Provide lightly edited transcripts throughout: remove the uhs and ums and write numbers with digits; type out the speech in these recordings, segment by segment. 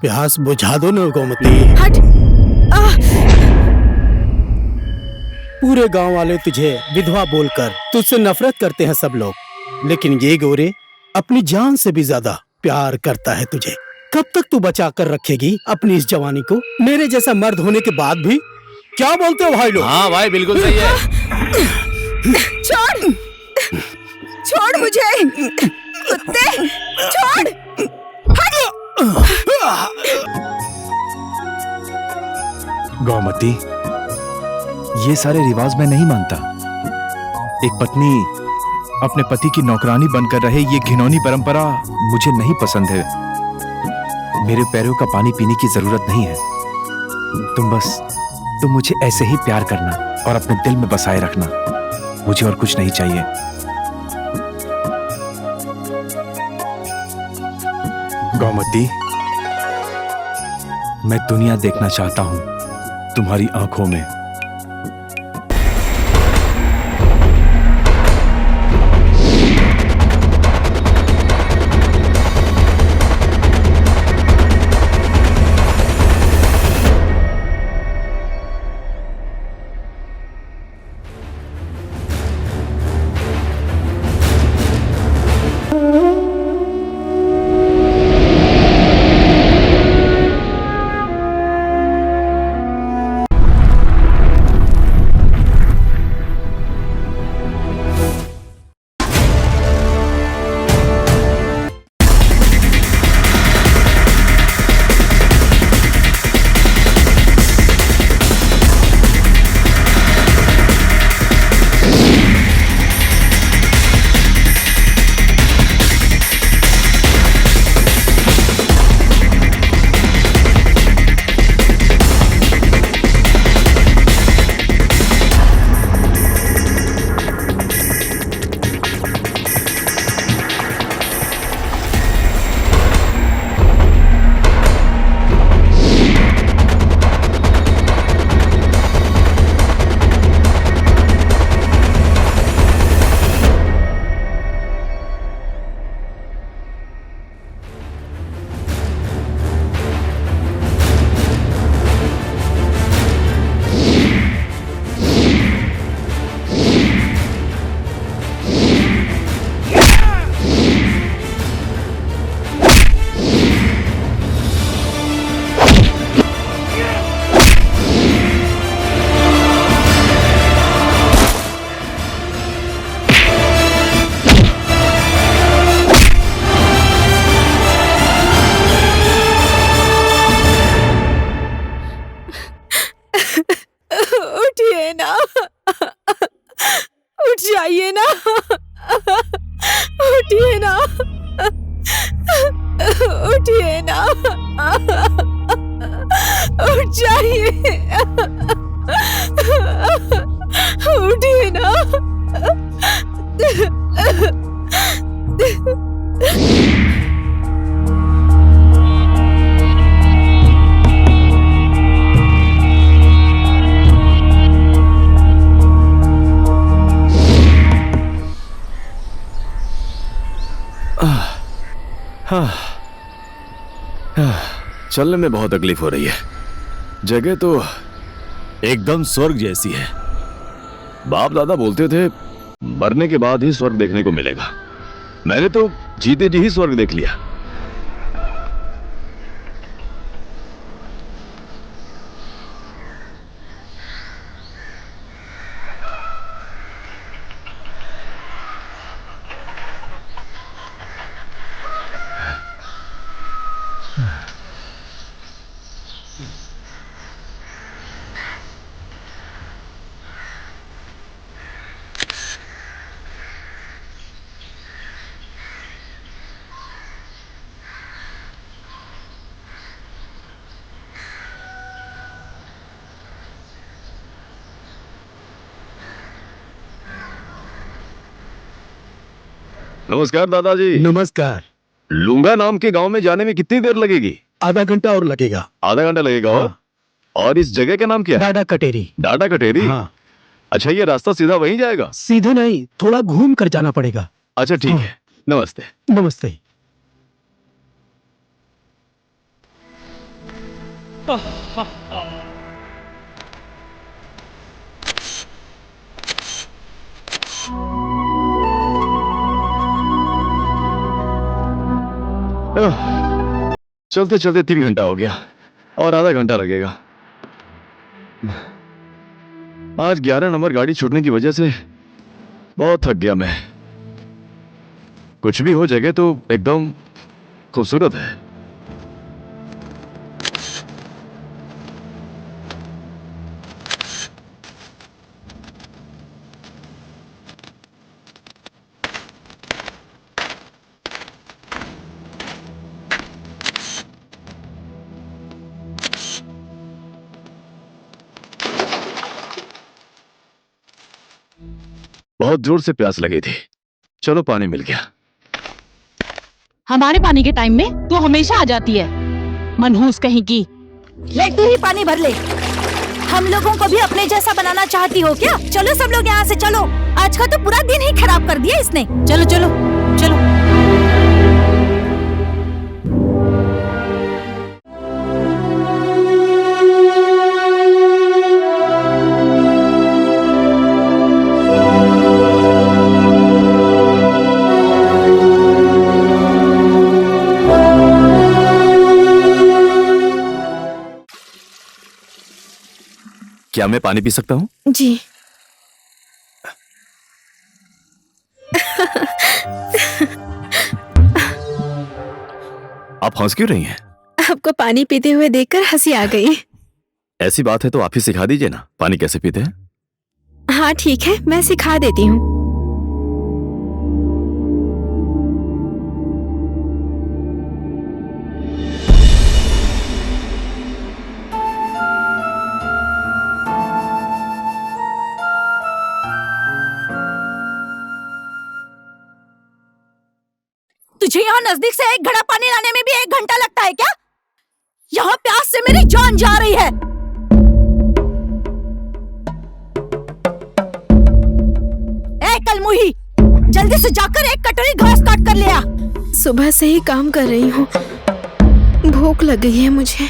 प्यास बुझा दो ना गोमती। हट। पूरे गांव वाले तुझे विधवा बोलकर तुझसे नफरत करते हैं सब लोग, लेकिन ये गोरे अपनी जान से भी ज्यादा प्यार करता है तुझे। कब तक तू बचा कर रखेगी अपनी इस जवानी को, मेरे जैसा मर्द होने के बाद भी? क्या बोलते हो भाई लोग? हाँ भाई बिल्कुल सही है। छोड़, छोड़ मुझे, कुत्ते, छोड़। गौमती, ये सारे रिवाज मैं नहीं मानता। एक पत्नी अपने पति की नौकरानी बनकर रहे, ये घिनौनी परंपरा मुझे नहीं पसंद है। मेरे पैरों का पानी पीने की जरूरत नहीं है। तुम मुझे ऐसे ही प्यार करना और अपने दिल में बसाए रखना, मुझे और कुछ नहीं चाहिए। गौमती, मैं दुनिया देखना चाहता हूं तुम्हारी आंखों में। उठिए ना, उठ जाइए ना, उठिए ना, उठिए ना, उठ जाइए, उठिए ना। चलने में बहुत तकलीफ हो रही है। जगह तो एकदम स्वर्ग जैसी है। बाप दादा बोलते थे मरने के बाद ही स्वर्ग देखने को मिलेगा। मैंने तो जीते जी ही स्वर्ग देख लिया। नमस्कार दादाजी। नमस्कार। लूंगा नाम के गांव में जाने में कितनी देर लगेगी? आधा घंटा और लगेगा। आधा घंटा लगेगा। हाँ। और इस जगह का नाम क्या है? डाडा कटेरी। डाडा कटेरी? हाँ। अच्छा, ये रास्ता सीधा वहीं जाएगा? सीधे नहीं, थोड़ा घूम कर जाना पड़ेगा। अच्छा ठीक है। नमस्ते। नमस्ते। चलते चलते 3 घंटा हो गया और आधा घंटा लगेगा। आज 11 नंबर गाड़ी छूटने की वजह से बहुत थक गया मैं। कुछ भी हो जगह तो एकदम खूबसूरत है। बहुत जोर से प्यास लगी थी, चलो पानी मिल गया। हमारे पानी के टाइम में तू हमेशा आ जाती है, मनहूस कहीं की। ले तू ही पानी भर ले। हम लोगों को भी अपने जैसा बनाना चाहती हो क्या? चलो सब लोग यहाँ से चलो। आज का तो पूरा दिन ही खराब कर दिया इसने। चलो चलो चलो। क्या मैं पानी पी सकता हूँ? जी। आप हंस क्यों रही हैं? आपको पानी पीते हुए देखकर हंसी आ गई। ऐसी बात है तो आप ही सिखा दीजिए ना, पानी कैसे पीते हैं। हाँ ठीक है, मैं सिखा देती हूँ। तुझे यहाँ नजदीक से एक घड़ा पानी लाने में भी 1 घंटा लगता है क्या? यहाँ प्यास से मेरी जान जा रही है। ए कलमुही, जल्दी से जाकर एक कटोरी घास काट कर ले आ। सुबह से ही काम कर रही हूँ, भूख लगी है मुझे।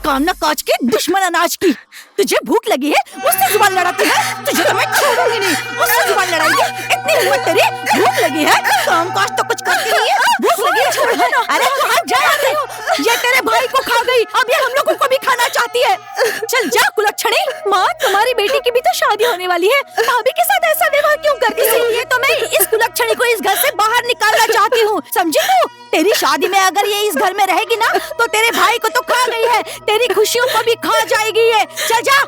काम ना काज के दुश्मन अनाज की। तुझे भूख लगी है, मुझसे जुबान लड़ाती है। तुझे तो मैं छोड़ूंगी नहीं, मुझसे जुबान लड़ाएगी। इतनी हिम्मत तेरी? भूख लगी है, काम काज तो कुछ करती नहीं है। भूख लगी है, छोड़ दो ना। अरे कहाँ जा रही हो? ये तेरे भाई को खा गई, अब ये हम लोगों को भी खाना चाहती है। चल जा कुलच्छणी। माँ, तुम्हारी बेटी की भी तो शादी होने वाली है, भाभी के साथ ऐसा व्यवहार क्यों करती है? इसलिए तो मैं इस कुलच्छणी को इस घर से बाहर निकालना चाहती हूँ, समझी तू? तेरी शादी में अगर ये इस घर में रहेगी ना, तो तेरे भाई को तो खा गई है, तेरी खुशियों को भी खा जाएगी ये। चल जा,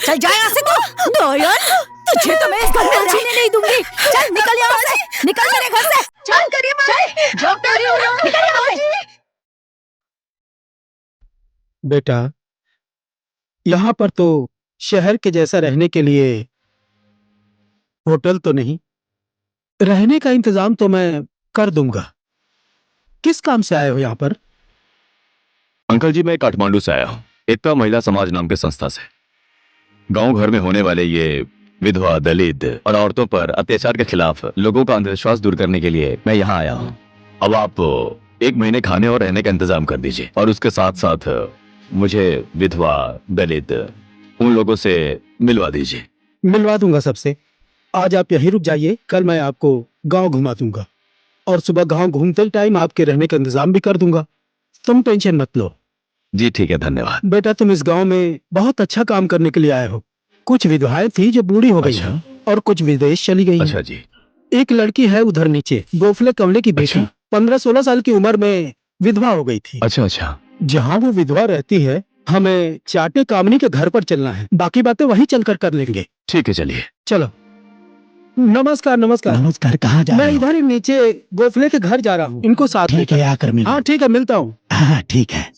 चल जा यहाँ से तू। नयन, तुझे तो मैं इस घर में जीने नहीं दूंगी। चल निकल यहाँ से, निकल मेरे घर से। चल करिए माँ, जो कर रही हो निकल यहाँ से। बेटा, यहाँ पर तो शहर के जैसा रहने के लिए होटल तो नहीं, रहने का इंतजाम तो मैं कर दूंगा। किस काम से आए हो यहाँ पर? अंकल जी, मैं काठमांडू से आया हूँ, एकता महिला समाज नाम के संस्था से। गांव घर में होने वाले ये विधवा, दलित और औरतों पर अत्याचार के खिलाफ लोगों का अंधविश्वास दूर करने के लिए मैं यहाँ आया हूँ। अब आप 1 महीने खाने और रहने का इंतजाम कर दीजिए, और उसके साथ साथ मुझे विधवा, दलित उन लोगों से मिलवा दीजिए। मिलवा दूंगा सबसे। आज आप यहीं रुक जाइए, कल मैं आपको गांव घुमा दूंगा, और सुबह गांव घूमते टाइम आपके रहने का इंतजाम भी कर दूंगा। तुम टेंशन मत लो। जी ठीक है, धन्यवाद। बेटा, तुम इस गांव में बहुत अच्छा काम करने के लिए आए हो। कुछ विधवाएं थी जो बूढ़ी हो गई अच्छा। हैं, और कुछ विदेश चली गई हैं। अच्छा जी। एक लड़की है उधर नीचे, गोफले कमले की बेटी, 15-16 साल की उम्र में विधवा हो गई थी। अच्छा अच्छा। जहाँ वो विधवा रहती है, हमें चाटे कामनी के घर पर चलना है, बाकी बातें वहीं चलकर कर लेंगे। ठीक है, चलिए। चलो। नमस्कार नमस्कार। नमस्कार, कहाँ जा मैं रहे हो? इधर ही नीचे गोफले के घर जा रहा हूँ, इनको साथ ठीक लेकर। है, आकर मिलो। हाँ ठीक है, मिलता हूँ। हाँ ठीक है।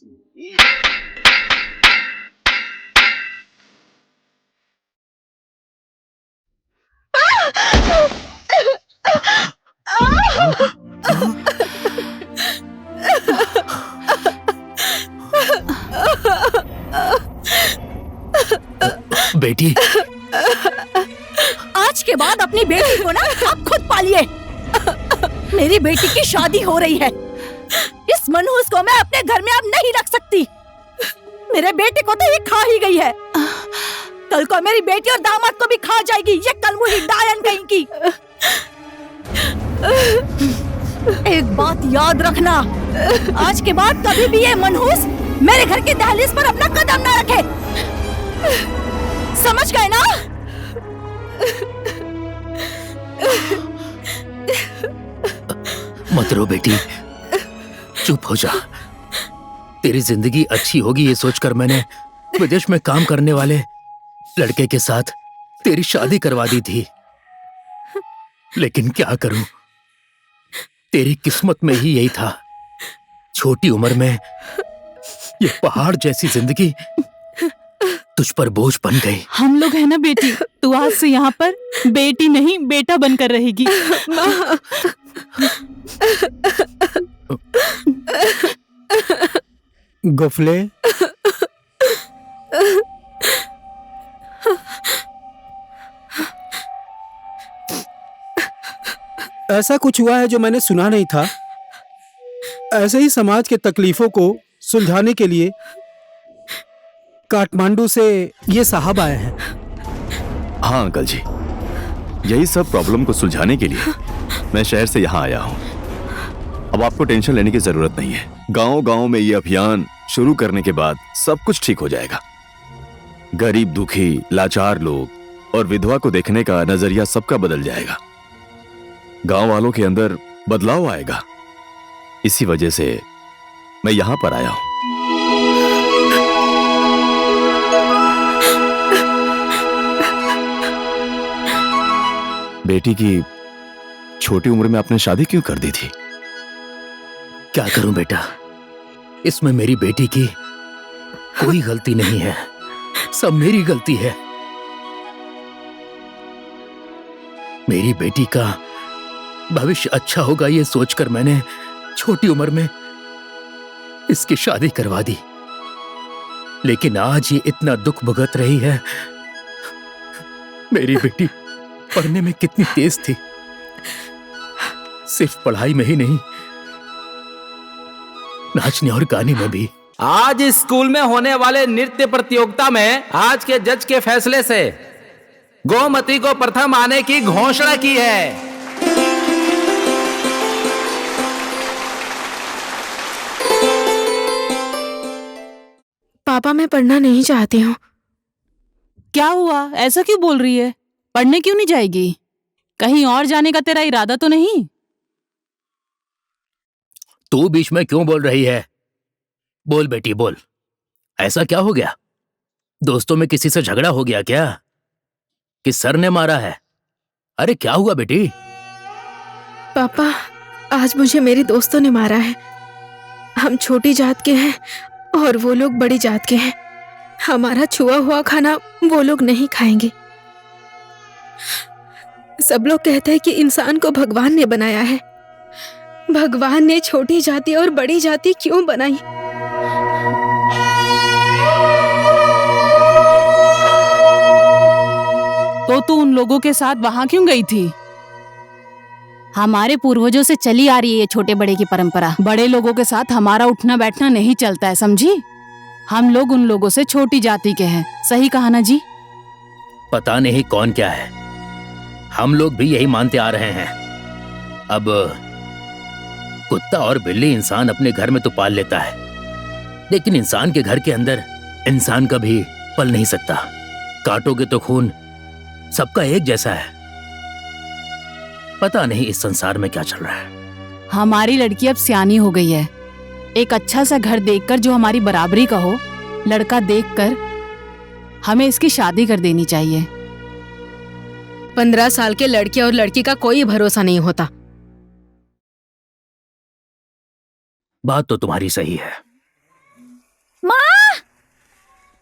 बेटी, आज के बाद अपनी बेटी को ना आप खुद पालिए। मेरी बेटी की शादी हो रही है, इस मनहूस को मैं अपने घर में अब नहीं रख सकती। मेरे बेटे को तो ये खा ही गई है, कल को मेरी बेटी और दामाद को भी खा जाएगी ये कलमुही डायन कहीं की। एक बात याद रखना, आज के बाद कभी भी ये मनहूस मेरे घर के दहलीज पर अपना कदम ना रखे, समझ गए ना? मत रो बेटी, चुप हो जा। तेरी जिंदगी अच्छी होगी ये सोचकर मैंने विदेश में काम करने वाले लड़के के साथ तेरी शादी करवा दी थी, लेकिन क्या करूं, तेरी किस्मत में ही यही था। छोटी उम्र में ये पहाड़ जैसी जिंदगी तुझ पर बोझ बन गई। हम लोग है ना बेटी, तू आज से यहाँ पर बेटी नहीं बेटा बनकर रहेगी। गुफले, ऐसा कुछ हुआ है जो मैंने सुना नहीं था। ऐसे ही समाज के तकलीफों को सुलझाने के लिए काठमांडू से ये साहब आए हैं। हाँ अंकल जी, यही सब प्रॉब्लम को सुलझाने के लिए मैं शहर से यहाँ आया हूँ। अब आपको टेंशन लेने की जरूरत नहीं है। गांव-गांव में ये अभियान शुरू करने के बाद सब कुछ ठीक हो जाएगा। गरीब, दुखी, लाचार लोग और विधवा को देखने का नजरिया सबका बदल जाएगा। गांव वालों के अंदर बदलाव आएगा। इसी वजह से मैं यहां पर आया हूं। बेटी की छोटी उम्र में आपने शादी क्यों कर दी थी? क्या करूं बेटा, इसमें मेरी बेटी की कोई गलती नहीं है, सब मेरी गलती है। मेरी बेटी का भविष्य अच्छा होगा ये सोचकर मैंने छोटी उम्र में इसकी शादी करवा दी, लेकिन आज ये इतना दुख भुगत रही है। मेरी बेटी पढ़ने में कितनी तेज थी, सिर्फ पढ़ाई में ही नहीं, नाचने और गाने में भी। आज इस स्कूल में होने वाले नृत्य प्रतियोगिता में आज के जज के फैसले से गोमती को प्रथम आने की घोषणा की है। पापा, मैं पढ़ना नहीं चाहती हूँ। क्या हुआ, ऐसा क्यों बोल रही है? पढ़ने क्यों नहीं जाएगी? कहीं और जाने का तेरा इरादा तो नहीं? तू बीच में क्यों बोल रही है? बोल बेटी बोल, ऐसा क्या हो गया? दोस्तों में किसी से झगड़ा हो गया क्या? कि सर ने मारा है? अरे क्या हुआ बेटी? पापा, आज मुझे मेरे दोस्तों ने मारा है। हम छोटी जात के हैं और वो लोग बड़ी जात के हैं। हमारा छुआ हुआ खाना वो लोग नहीं खाएंगे। सब लोग कहते हैं कि इंसान को भगवान ने बनाया है। भगवान ने छोटी जाति और बड़ी जाति क्यों बनाई? तो तू उन लोगों के साथ वहां क्यों गई थी? हमारे पूर्वजों से चली आ रही है ये छोटे बड़े की परंपरा। बड़े लोगों के साथ हमारा उठना बैठना नहीं चलता है, समझी? हम लोग उन लोगों से छोटी जाति के हैं। सही कहा ना जी? पता नहीं कौन क्या है, हम लोग भी यही मानते आ रहे हैं। अब कुत्ता और बिल्ली इंसान अपने घर में तो पाल लेता है, लेकिन इंसान के घर के अंदर इंसान कभी पल नहीं सकता। काटोगे तो खून सबका एक जैसा है। पता नहीं इस संसार में क्या चल रहा है। हमारी लड़की अब सियानी हो गई है। एक अच्छा सा घर देखकर जो हमारी बराबरी का हो, लड़का देखकर हमें इसकी शादी कर देनी चाहिए। 15 साल के लड़के और लड़की का कोई भरोसा नहीं होता। बात तो तुम्हारी सही है। माँ!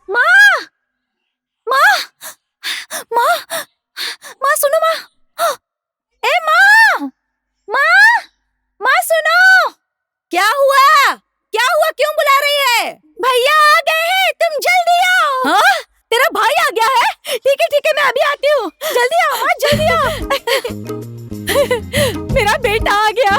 माँ! माँ! माँ! माँ सुनो माँ! ए माँ! माँ! माँ सुनो! क्या हुआ? क्या हुआ? क्यों बुला रही है? भैया आ गए हैं, तुम जल्दी आओ। हाँ? तेरा भाई आ गया है? ठीक है, मैं अभी आती हूँ। जल्दी आओ माँ, जल्दी आओ। मेरा बेटा आ गया।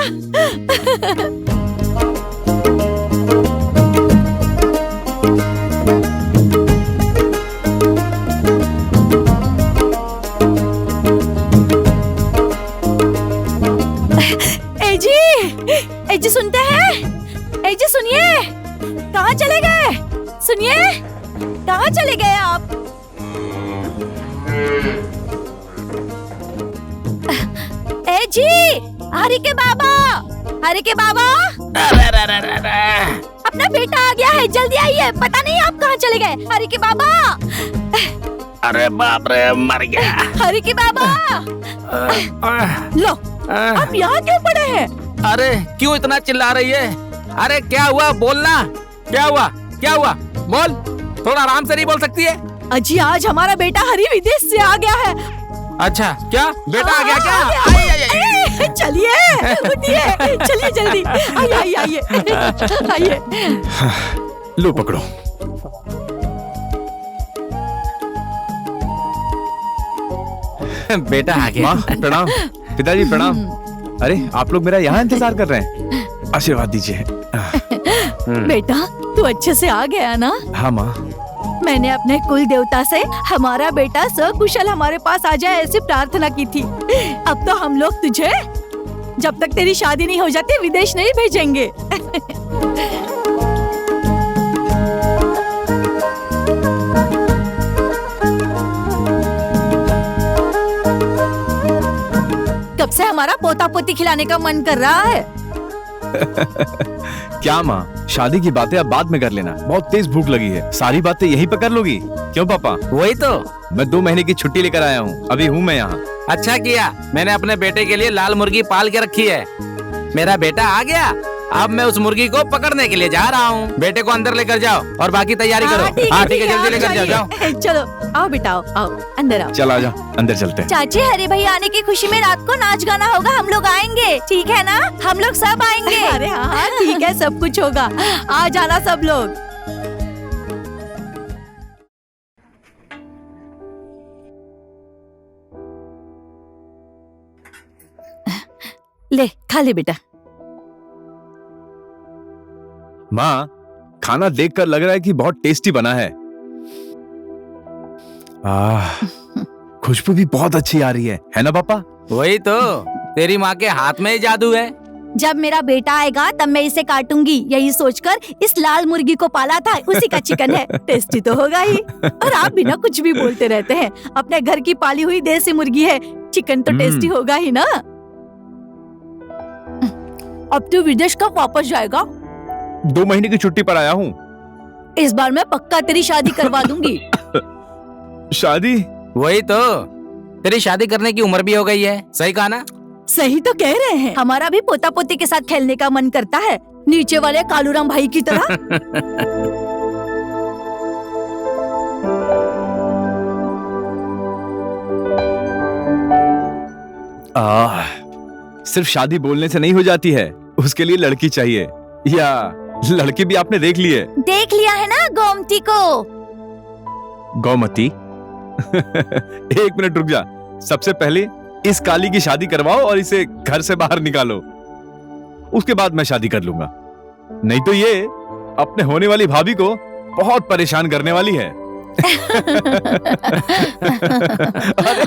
कहाँ चले गए? सुनिए, कहाँ चले गए आप? ए जी, हरि के बाबा, हरि के बाबा, अपना बेटा आ गया है, जल्दी आइए। पता नहीं आप कहाँ चले गए। हरि के बाबा। अरे बाप रे, मर गया। हरि के बाबा, लो, आप यहाँ क्यों पड़े हैं? अरे क्यों इतना चिल्ला रही है? अरे क्या हुआ, बोलना। क्या हुआ, क्या हुआ, बोल। थोड़ा आराम से नहीं बोल सकती है? अजी, आज हमारा बेटा हरि विदेश से आ गया है। अच्छा, क्या बेटा आ गया क्या? आई, आई, आई। चलिए, उठिए, चलिए जल्दी। आइए, आइए, आइए, आइए। लो पकड़ो। बेटा आ गया। माँ प्रणाम, पिताजी प्रणाम। अरे आप लोग मेरा यहाँ इंतजार कर रहे हैं, आशीर्वाद दीजिए। बेटा, तू अच्छे से आ गया ना? हाँ माँ। मैंने अपने कुल देवता से हमारा बेटा सकुशल हमारे पास आ जाए ऐसी प्रार्थना की थी। अब तो हम लोग तुझे, जब तक तेरी शादी नहीं हो जाती, विदेश नहीं भेजेंगे। कब से हमारा पोता पोती खिलाने का मन कर रहा है। क्या माँ, शादी की बातें अब बाद में कर लेना, बहुत तेज भूख लगी है। सारी बातें यहीं पे कर लोगी? क्यों पापा? वही तो, मैं 2 महीने की छुट्टी लेकर आया हूँ, अभी हूँ मैं यहाँ। अच्छा किया, मैंने अपने बेटे के लिए लाल मुर्गी पाल के रखी है। मेरा बेटा आ गया, अब मैं उस मुर्गी को पकड़ने के लिए जा रहा हूँ। बेटे को अंदर लेकर जाओ और बाकी तैयारी करो। हाँ ठीक है, जल्दी लेकर जाओ, जाओ। चलो, आओ बेटा, आओ, अंदर आओ। चल आजा, अंदर चलते हैं। चाची, हरे भैया आने की खुशी में रात को नाच गाना होगा, हम लोग आएंगे, ठीक है ना? हम लोग सब आएंगे। अरे हाँ, ठीक है, सब कुछ होगा, आ जाना सब लोग। ले, खा ले बेटा। माँ, खाना देखकर लग रहा है कि बहुत टेस्टी बना है। खुशबू भी बहुत अच्छी आ रही है ना पापा? वही तो, तेरी माँ के हाथ में ही जादू है। जब मेरा बेटा आएगा तब मैं इसे काटूंगी, यही सोचकर इस लाल मुर्गी को पाला था। उसी का चिकन है, टेस्टी तो होगा ही। और आप बिना कुछ भी बोलते रहते हैं। अपने घर की पाली हुई देसी मुर्गी है, चिकन तो टेस्टी होगा ही ना। अब तू विदेश कब वापस जाएगा? 2 महीने की छुट्टी पर आया हूँ। इस बार मैं पक्का तेरी शादी करवा दूंगी। शादी? वही तो, तेरी शादी करने की उम्र भी हो गई है। सही कहा ना? सही तो कह रहे हैं। हमारा भी पोता पोती के साथ खेलने का मन करता है, नीचे वाले कालूराम भाई की तरह। सिर्फ शादी बोलने से नहीं हो जाती है, उसके लिए लड़की चाहिए। या लड़की भी आपने देख ली है? देख लिया है ना गोमती को। गौमती? एक मिनट रुक जा, सबसे पहले इस काली की शादी करवाओ और इसे घर से बाहर निकालो, उसके बाद मैं शादी कर लूंगा। नहीं तो ये अपने होने वाली भाभी को बहुत परेशान करने वाली है।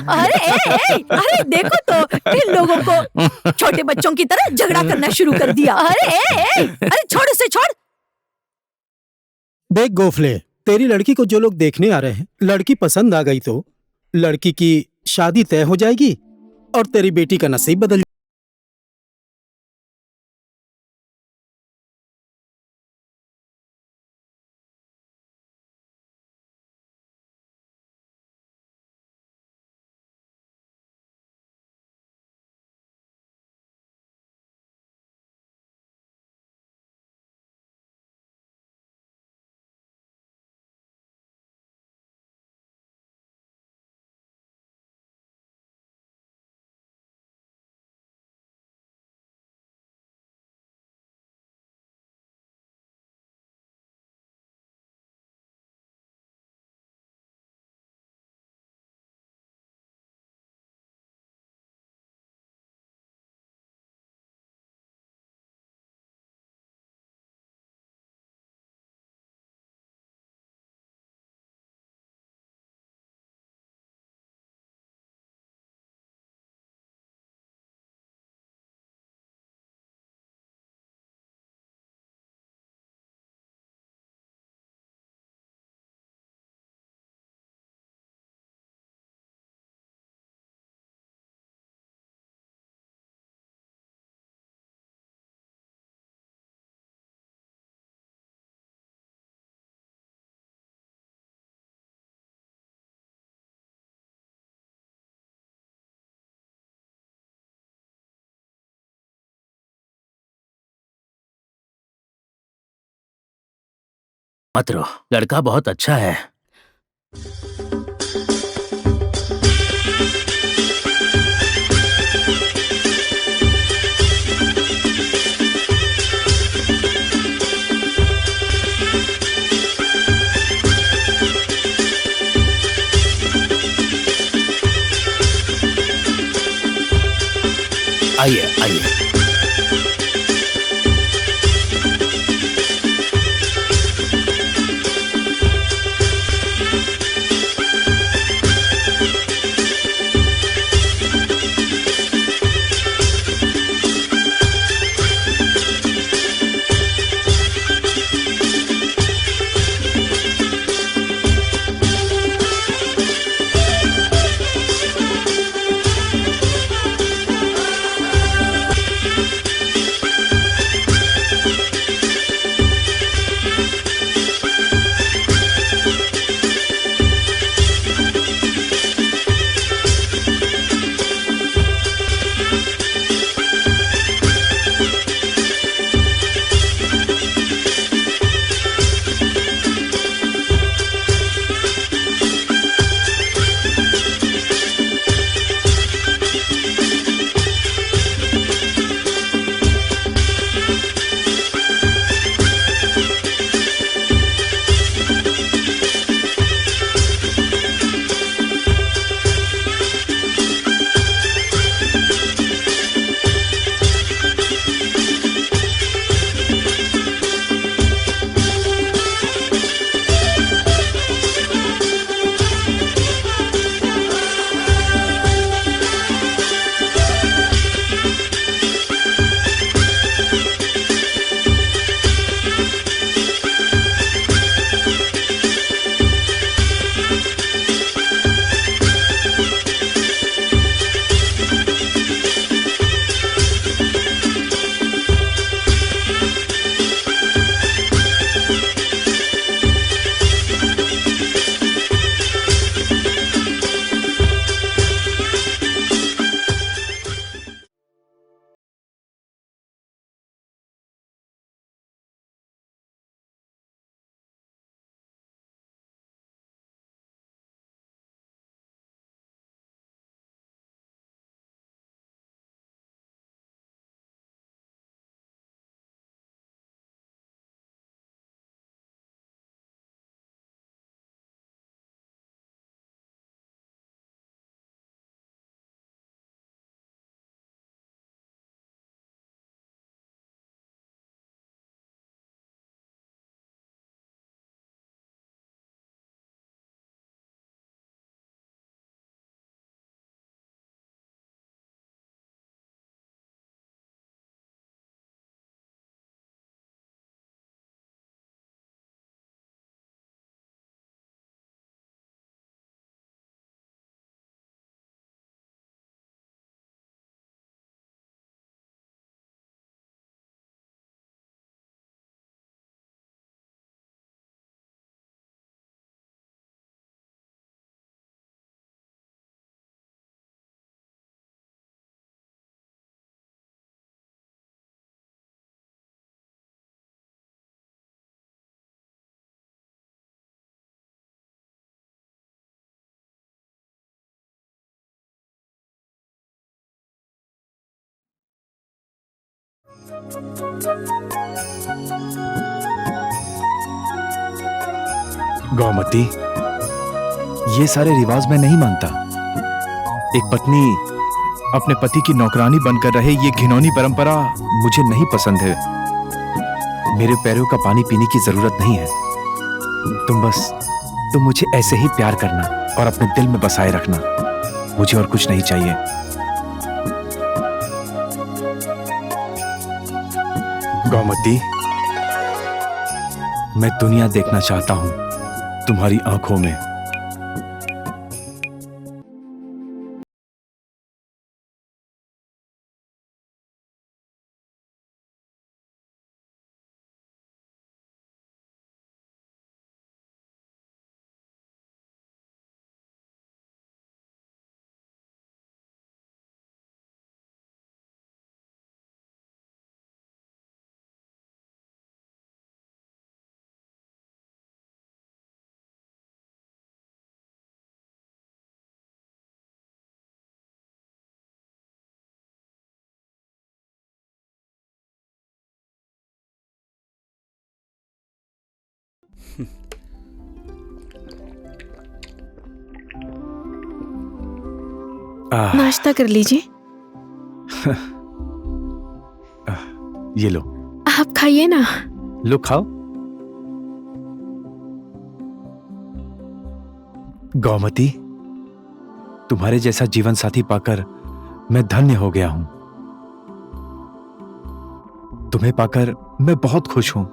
अरे देखो तो, इन लोगों को छोटे बच्चों की तरह झगड़ा करना शुरू कर दिया। अरे छोड़ इसे, छोड़। देख गोफले, तेरी लड़की को जो लोग देखने आ रहे हैं, लड़की पसंद आ गई तो लड़की की शादी तय हो जाएगी और तेरी बेटी का नसीब बदल मत रो, लड़का बहुत अच्छा है। आइए आइए। गौमती, ये सारे रिवाज मैं नहीं मानता। एक पत्नी अपने पति की नौकरानी बनकर रहे, ये घिनौनी परंपरा मुझे नहीं पसंद है। मेरे पैरों का पानी पीने की जरूरत नहीं है। तुम मुझे ऐसे ही प्यार करना और अपने दिल में बसाए रखना। मुझे और कुछ नहीं चाहिए। गौमती, मैं दुनिया देखना चाहता हूं तुम्हारी आंखों में। नाश्ता कर लीजिए। ये लो। आप खाइए ना। लो खाओ। गौमती, तुम्हारे जैसा जीवन साथी पाकर मैं धन्य हो गया हूं। तुम्हें पाकर मैं बहुत खुश हूं।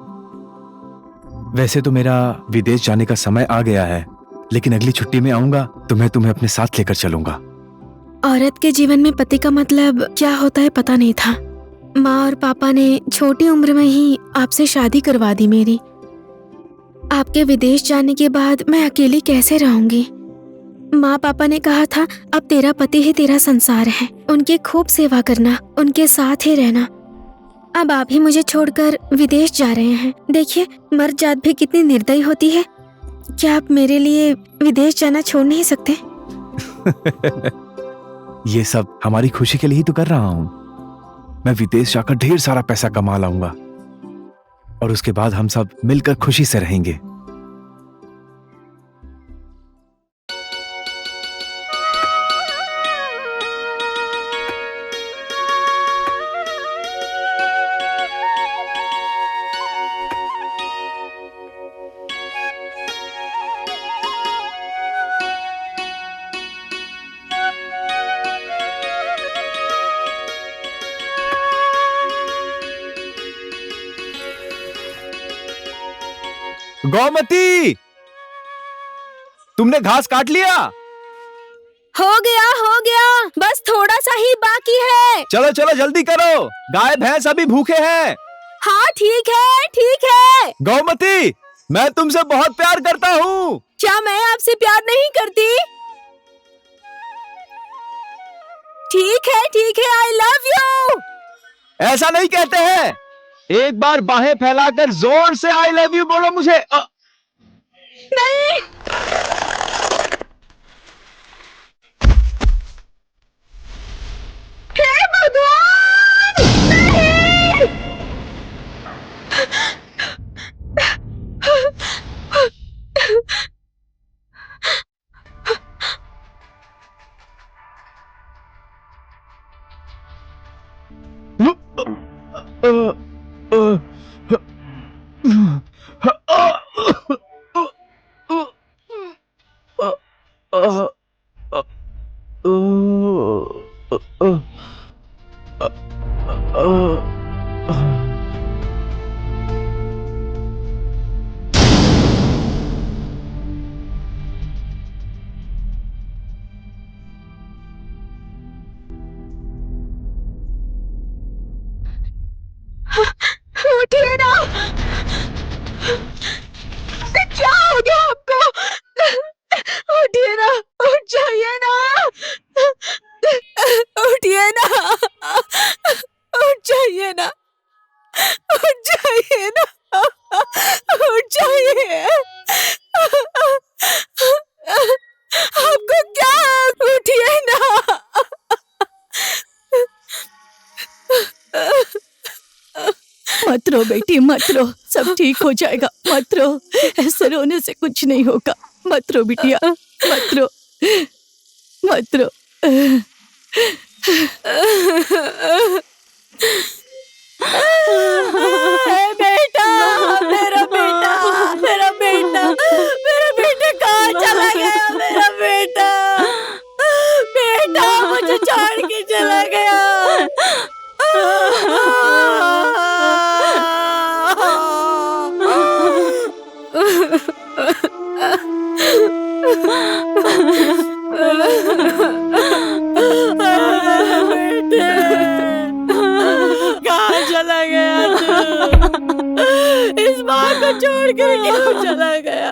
वैसे तो मेरा विदेश जाने का समय आ गया है, लेकिन अगली छुट्टी में आऊंगा तो मैं तुम्हें अपने साथ लेकर चलूंगा। औरत के जीवन में पति का मतलब क्या होता है पता नहीं था। माँ और पापा ने छोटी उम्र में ही आपसे शादी करवा दी मेरी। आपके विदेश जाने के बाद मैं अकेली कैसे रहूंगी। माँ पापा ने कहा था अब तेरा पति ही तेरा संसार है, उनकी खूब सेवा करना, उनके साथ ही रहना। अब आप ही मुझे छोड़कर विदेश जा रहे हैं। देखिए, मर्द जात भी कितनी निर्दयी होती है। क्या आप मेरे लिए विदेश जाना छोड़ नहीं सकते? ये सब हमारी खुशी के लिए ही तो कर रहा हूं। मैं विदेश जाकर ढेर सारा पैसा कमा लाऊंगा और उसके बाद हम सब मिलकर खुशी से रहेंगे। गौमती, तुमने घास काट लिया? हो गया, बस थोड़ा सा ही बाकी है। चलो चलो जल्दी करो, गाय भैंस अभी भूखे हैं। हाँ ठीक है। गौमती, मैं तुमसे बहुत प्यार करता हूँ। क्या मैं आपसे प्यार नहीं करती? ठीक है, आई लव यू। ऐसा नहीं कहते हैं। एक बार बाहें फैलाकर जोर से आई लव यू बोलो मुझे। नहीं। हे भगवान, नहीं। उठिए ना। क्या हो गया आपको? उठिए ना, उठ जाइए ना, उठिए ना, उठ जाइए ना, उठ जाइए ना, उठ जाइए। आपको क्या? उठिए ना। मत रो बेटी, मत रो, सब ठीक हो जाएगा। मत रो, ऐसे रोने से कुछ नहीं होगा। मत रो बिटिया, मत रो, मत रो। बेटा, मेरा बेटा, मेरा बेटा, मेरा बेटा कहाँ चला गया? मेरा बेटा, बेटा मुझे छोड़ के चला गया। कहाँ चला गया तू? इस बात को छोड़ कर क्यों चला गया?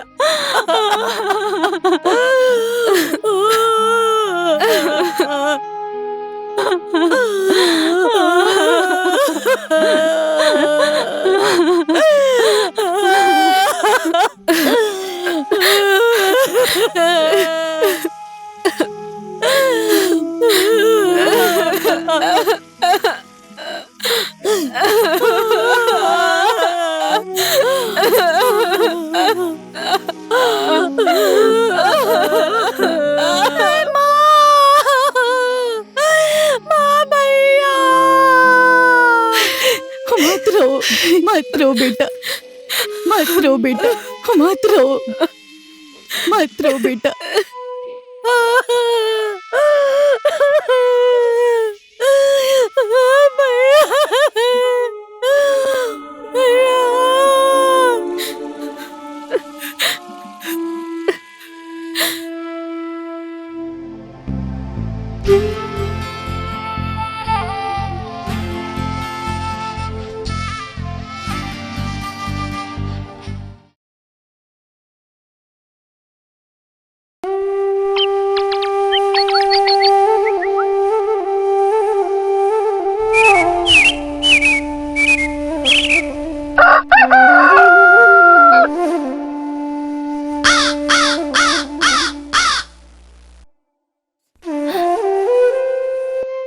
रो बेटा, मत रो, मत रो बेटा।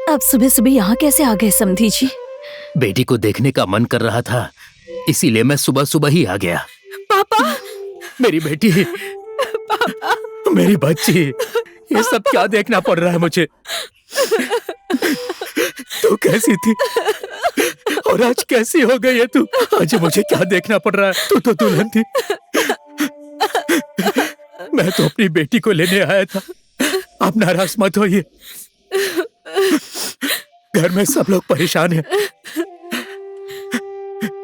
अब सुबह सुबह यहाँ कैसे आ गए समधी जी? बेटी को देखने का मन कर रहा था, इसीलिए मैं सुबह सुबह ही आ गया। पापा, मेरी बेटी, पापा, मेरी बच्ची, ये सब क्या देखना पड़ रहा है मुझे? तू कैसी थी और आज कैसी हो गई है तू? आज मुझे क्या देखना पड़ रहा है? तू तो दुल्हन थी। मैं तो अपनी बेटी को लेने आया था। आप नाराज मत होइए, घर में सब लोग परेशान हैं।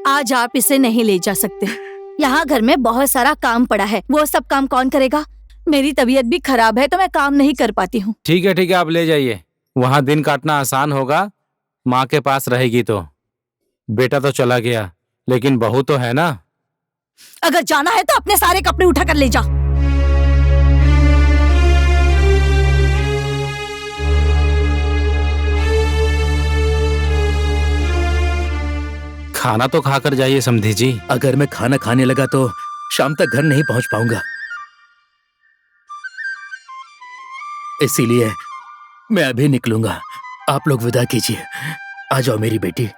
आज आप इसे नहीं ले जा सकते। यहाँ घर में बहुत सारा काम पड़ा है, वो सब काम कौन करेगा? मेरी तबीयत भी खराब है तो मैं काम नहीं कर पाती हूँ। ठीक है, आप ले जाइए। वहाँ दिन काटना आसान होगा, माँ के पास रहेगी तो। बेटा तो चला गया, लेकिन बहू तो है ना। अगर जाना है तो अपने सारे कपड़े उठा कर ले जा। खाना तो खाकर जाइए समधी जी। अगर मैं खाना खाने लगा तो शाम तक घर नहीं पहुंच पाऊंगा, इसीलिए मैं अभी निकलूंगा। आप लोग विदा कीजिए। आ जाओ मेरी बेटी।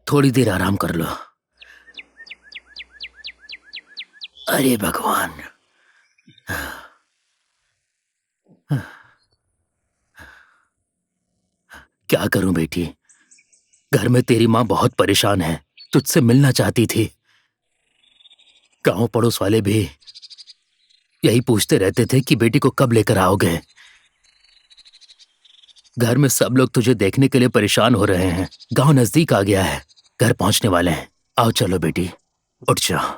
थोड़ी देर आराम कर लो। अरे भगवान, क्या करूं बेटी? घर में तेरी माँ बहुत परेशान है, तुझसे मिलना चाहती थी। गांव पड़ोस वाले भी यही पूछते रहते थे कि बेटी को कब लेकर आओगे। घर में सब लोग तुझे देखने के लिए परेशान हो रहे हैं। गांव नजदीक आ गया है, घर पहुंचने वाले हैं। आओ चलो बेटी, उठ जाओ।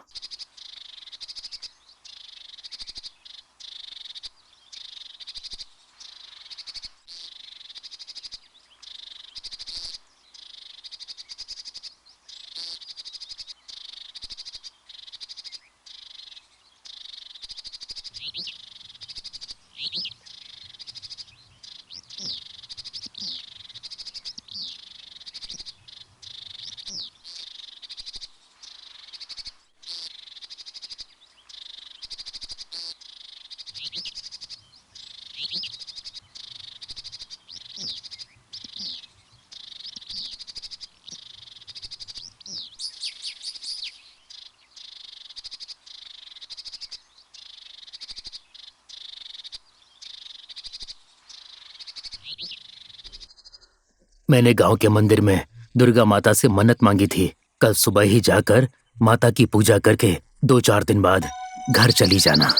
मैंने गांव के मंदिर में दुर्गा माता से मन्नत मांगी थी। कल सुबह ही जाकर माता की पूजा करके 2-4 दिन बाद घर चली जाना।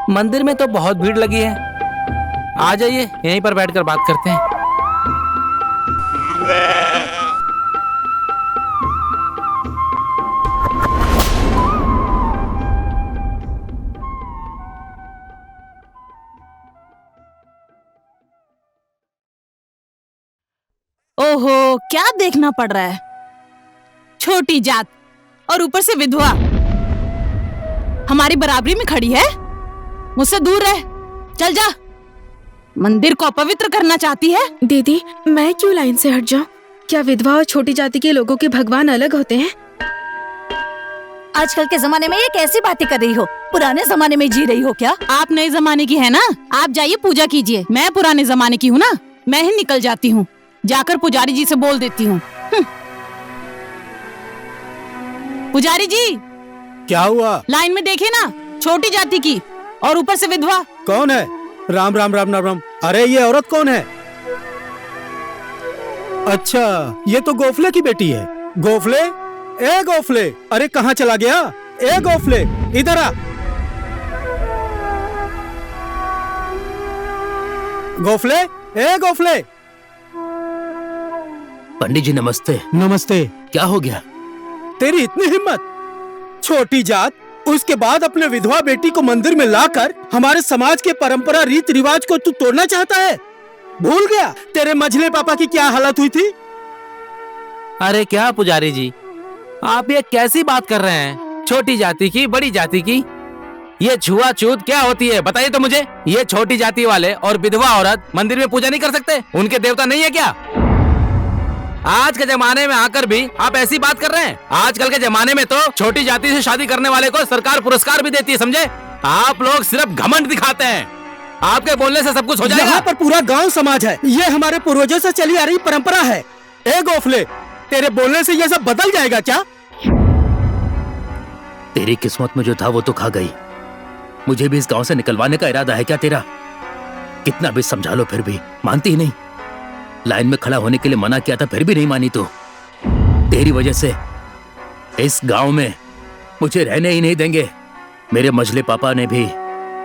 मंदिर में तो बहुत भीड़ लगी है। आ जाइए, यहीं पर बैठकर बात करते हैं। ओहो, क्या देखना पड़ रहा है? छोटी जात और ऊपर से विधवा हमारी बराबरी में खड़ी है। मुझसे दूर रह, चल जा। मंदिर को अपवित्र करना चाहती है? दीदी, मैं क्यों लाइन से हट जाऊं? क्या विधवा और छोटी जाति के लोगों के भगवान अलग होते हैं? आजकल के जमाने में ये कैसी बातें कर रही हो? पुराने जमाने में जी रही हो क्या? आप नए जमाने की है ना, आप जाइए पूजा कीजिए। मैं पुराने जमाने की हूँ ना, मैं ही निकल जाती हूँ, जाकर पुजारी जी से बोल देती हूँ। पुजारी जी, क्या हुआ? लाइन में देखिए ना, छोटी जाति की और ऊपर से विधवा। कौन है? राम राम राम राम राम। अरे ये औरत कौन है? अच्छा, ये तो गोफले की बेटी है। गोफले, ए गोफले, अरे कहाँ चला गया? ए गोफले, इधर आ। गोफले, ए गोफले। पंडित जी नमस्ते। नमस्ते। क्या हो गया? तेरी इतनी हिम्मत? छोटी जात, उसके बाद अपने विधवा बेटी को मंदिर में लाकर हमारे समाज के परंपरा रीत रिवाज को तू तोड़ना चाहता है? भूल गया तेरे मझले पापा की क्या हालत हुई थी? अरे क्या पुजारी जी, आप ये कैसी बात कर रहे हैं? छोटी जाति की, बड़ी जाति की, ये छुआछूत क्या होती है बताइए तो मुझे। ये छोटी जाति वाले और विधवा औरत मंदिर में पूजा नहीं कर सकते? उनके देवता नहीं है क्या? आज के जमाने में आकर भी आप ऐसी बात कर रहे हैं? आजकल के जमाने में तो छोटी जाति से शादी करने वाले को सरकार पुरस्कार भी देती है, समझे? आप लोग सिर्फ घमंड दिखाते हैं। आपके बोलने से सब कुछ हो जाएगा। यहाँ पर पूरा गांव समाज है, ये हमारे पूर्वजों से चली आ रही परंपरा है। ए गोफले, तेरे बोलने से ये सब बदल जाएगा क्या? तेरी किस्मत में जो था वो तो खा गई। मुझे भी इस गांव से निकलवाने का इरादा है क्या तेरा? कितना भी समझा लो फिर भी मानती ही नहीं। लाइन में खड़ा होने के लिए मना किया था, फिर भी नहीं मानी। तो तेरी वजह से इस गांव में मुझे रहने ही नहीं देंगे। मेरे मझले पापा ने भी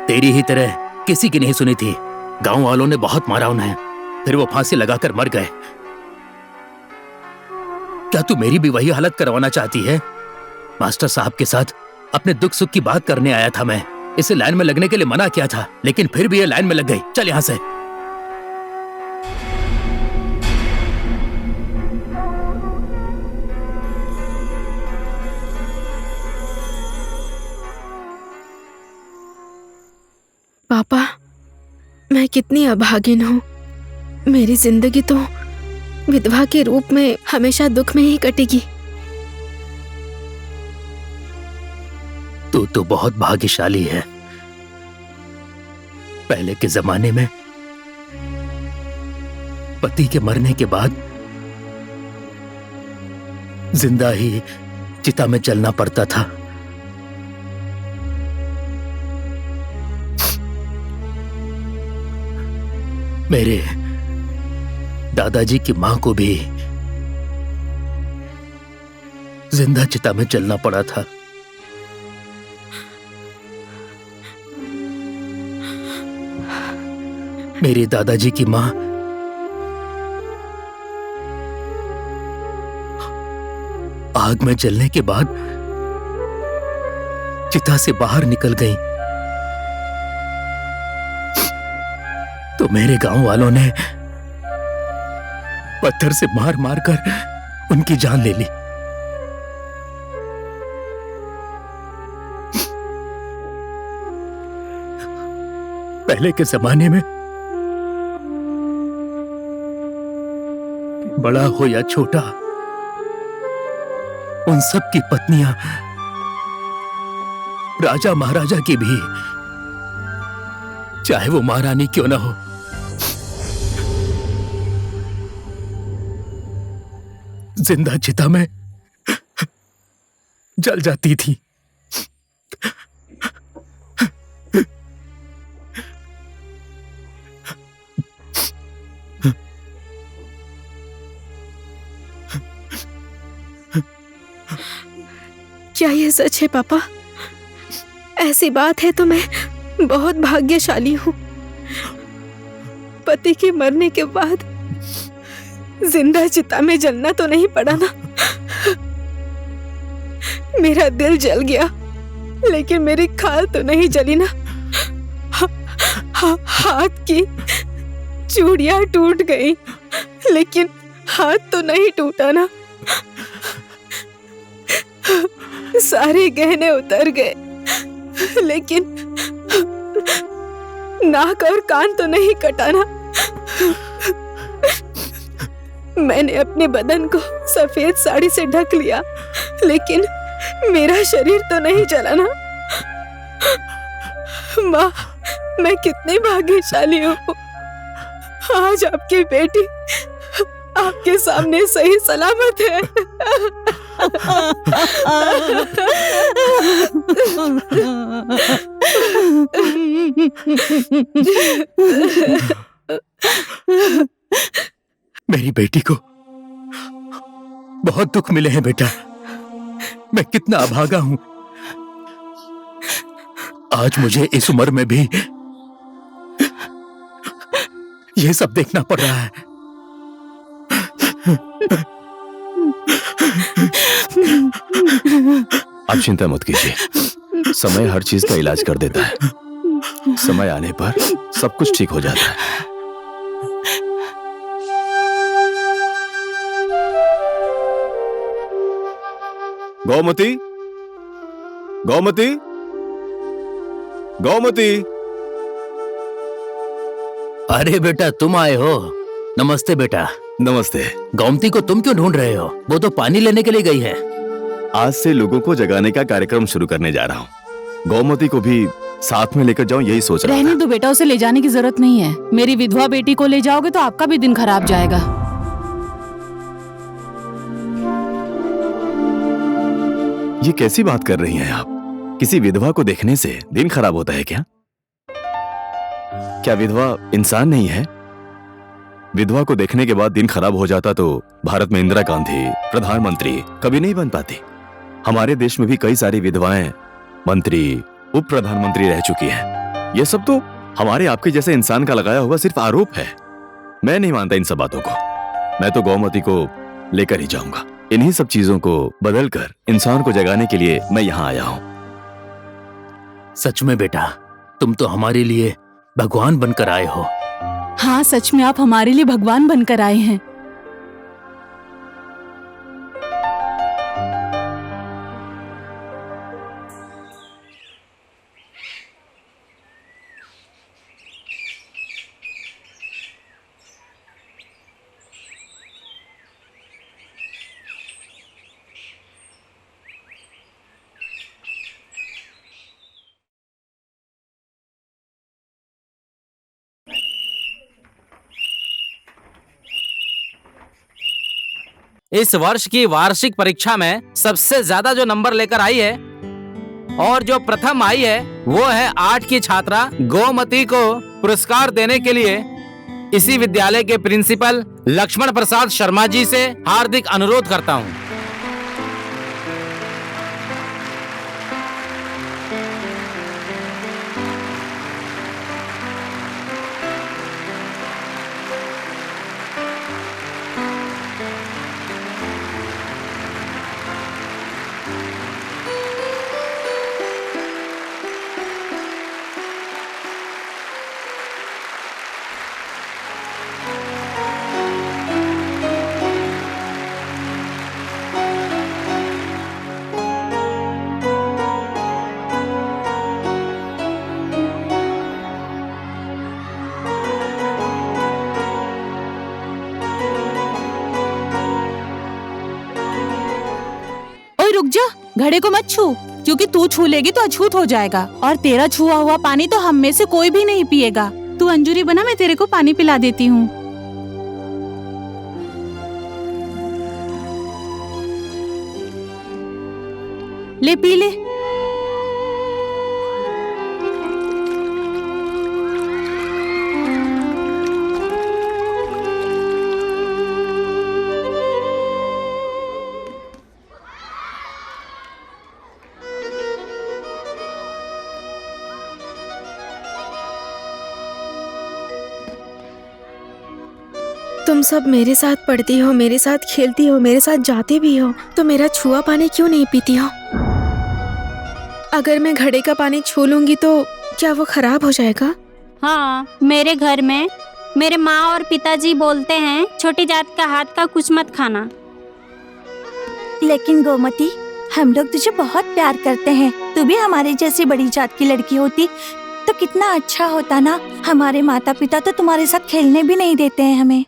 तेरी ही तरह किसी की नहीं सुनी थी। गांव वालों ने बहुत मारा उन्हें, फिर वो फांसी लगाकर मर गए। क्या तू मेरी भी वही हालत करवाना चाहती है? मास्टर साहब के साथ अपने दुख सुख की बात करने आया था मैं। इसे लाइन में लगने के लिए मना किया था, लेकिन फिर भी ये लाइन में लग गई। चल यहां से। पापा, मैं कितनी अभागिन हूँ। मेरी जिंदगी तो विधवा के रूप में हमेशा दुख में ही कटेगी। तू तो बहुत भाग्यशाली है। पहले के जमाने में पति के मरने के बाद जिंदा ही चिता में जलना पड़ता था। मेरे दादाजी की मां को भी जिंदा चिता में जलना पड़ा था। मेरे दादाजी की मां आग में जलने के बाद चिता से बाहर निकल गई, तो मेरे गांव वालों ने पत्थर से मार मार कर उनकी जान ले ली। पहले के जमाने में बड़ा हो या छोटा, उन सब की पत्नियां राजा महाराजा की भी, चाहे वो महारानी क्यों ना हो, जिंदा चिता में जल जाती थी। क्या ये सच है पापा? ऐसी बात है तो मैं बहुत भाग्यशाली हूँ। पति के मरने के बाद जिंदा चिता में जलना तो नहीं पड़ा ना। मेरा दिल जल गया, लेकिन मेरी खाल तो नहीं जली ना। हाथ की चूड़ियां टूट गई, लेकिन हाथ तो नहीं टूटा ना। सारे गहने उतर गए, लेकिन नाक और कान तो नहीं कटा ना। मैंने अपने बदन को सफेद साड़ी से ढक लिया, लेकिन मेरा शरीर तो नहीं जला ना। माँ, मैं कितनी भाग्यशाली हूँ। आज आपकी बेटी आपके सामने सही सलामत है। मेरी बेटी को बहुत दुख मिले हैं बेटा। मैं कितना अभागा हूं। आज मुझे इस उम्र में भी यह सब देखना पड़ रहा है। आप चिंता मत कीजिए, समय हर चीज का इलाज कर देता है। समय आने पर सब कुछ ठीक हो जाता है। गौमती, गौमती, गौमती। अरे बेटा, तुम आए हो। नमस्ते बेटा। नमस्ते। गोमती को तुम क्यों ढूंढ रहे हो? वो तो पानी लेने के लिए गई है। आज से लोगों को जगाने का कार्यक्रम शुरू करने जा रहा हूँ। गौमती को भी साथ में लेकर जाऊं, यही सोच रहा था। रहने दो बेटा, उसे ले जाने की जरूरत नहीं है। मेरी विधवा बेटी को ले जाओगे तो आपका भी दिन खराब जाएगा। ये कैसी बात कर रही हैं आप? किसी विधवा को देखने से दिन खराब होता है क्या? क्या विधवा इंसान नहीं है? विधवा को देखने के बाद दिन खराब हो जाता तो भारत में इंदिरा गांधी प्रधानमंत्री कभी नहीं बन पाती। हमारे देश में भी कई सारी विधवाएं मंत्री, उप प्रधानमंत्री रह चुकी हैं। ये सब तो हमारे आपके जैसे इंसान का लगाया हुआ सिर्फ आरोप है। मैं नहीं मानता इन सब बातों को। मैं तो गौमती को लेकर ही जाऊंगा। इन्हीं सब चीजों को बदलकर इंसान को जगाने के लिए मैं यहाँ आया हूँ। सच में बेटा, तुम तो हमारे लिए भगवान बनकर आए हो। हाँ, सच में आप हमारे लिए भगवान बनकर आए हैं। इस वर्ष की वार्षिक परीक्षा में सबसे ज्यादा जो नंबर लेकर आई है और जो प्रथम आई है वो है 8 की छात्रा गोमती को पुरस्कार देने के लिए इसी विद्यालय के प्रिंसिपल लक्ष्मण प्रसाद शर्मा जी से हार्दिक अनुरोध करता हूँ। रुक जा, घड़े को मत छू, क्योंकि तू छू लेगी तो अछूत हो जाएगा और तेरा छुआ हुआ पानी तो हम में से कोई भी नहीं पिएगा। तू अंजूरी बना, मैं तेरे को पानी पिला देती हूँ। ले पी ले। तुम सब मेरे साथ पढ़ती हो, मेरे साथ खेलती हो, मेरे साथ जाते भी हो, तो मेरा छुआ पानी क्यों नहीं पीती हो? अगर मैं घड़े का पानी छू लूंगी तो क्या वो खराब हो जाएगा? हाँ, मेरे घर में मेरे माँ और पिताजी बोलते हैं छोटी जात का हाथ का कुछ मत खाना। लेकिन गोमती, हम लोग तुझे बहुत प्यार करते हैं। तू भी हमारे जैसी बड़ी जात की लड़की होती तो कितना अच्छा होता ना। हमारे माता पिता तो तुम्हारे साथ खेलने भी नहीं देते हैं हमें।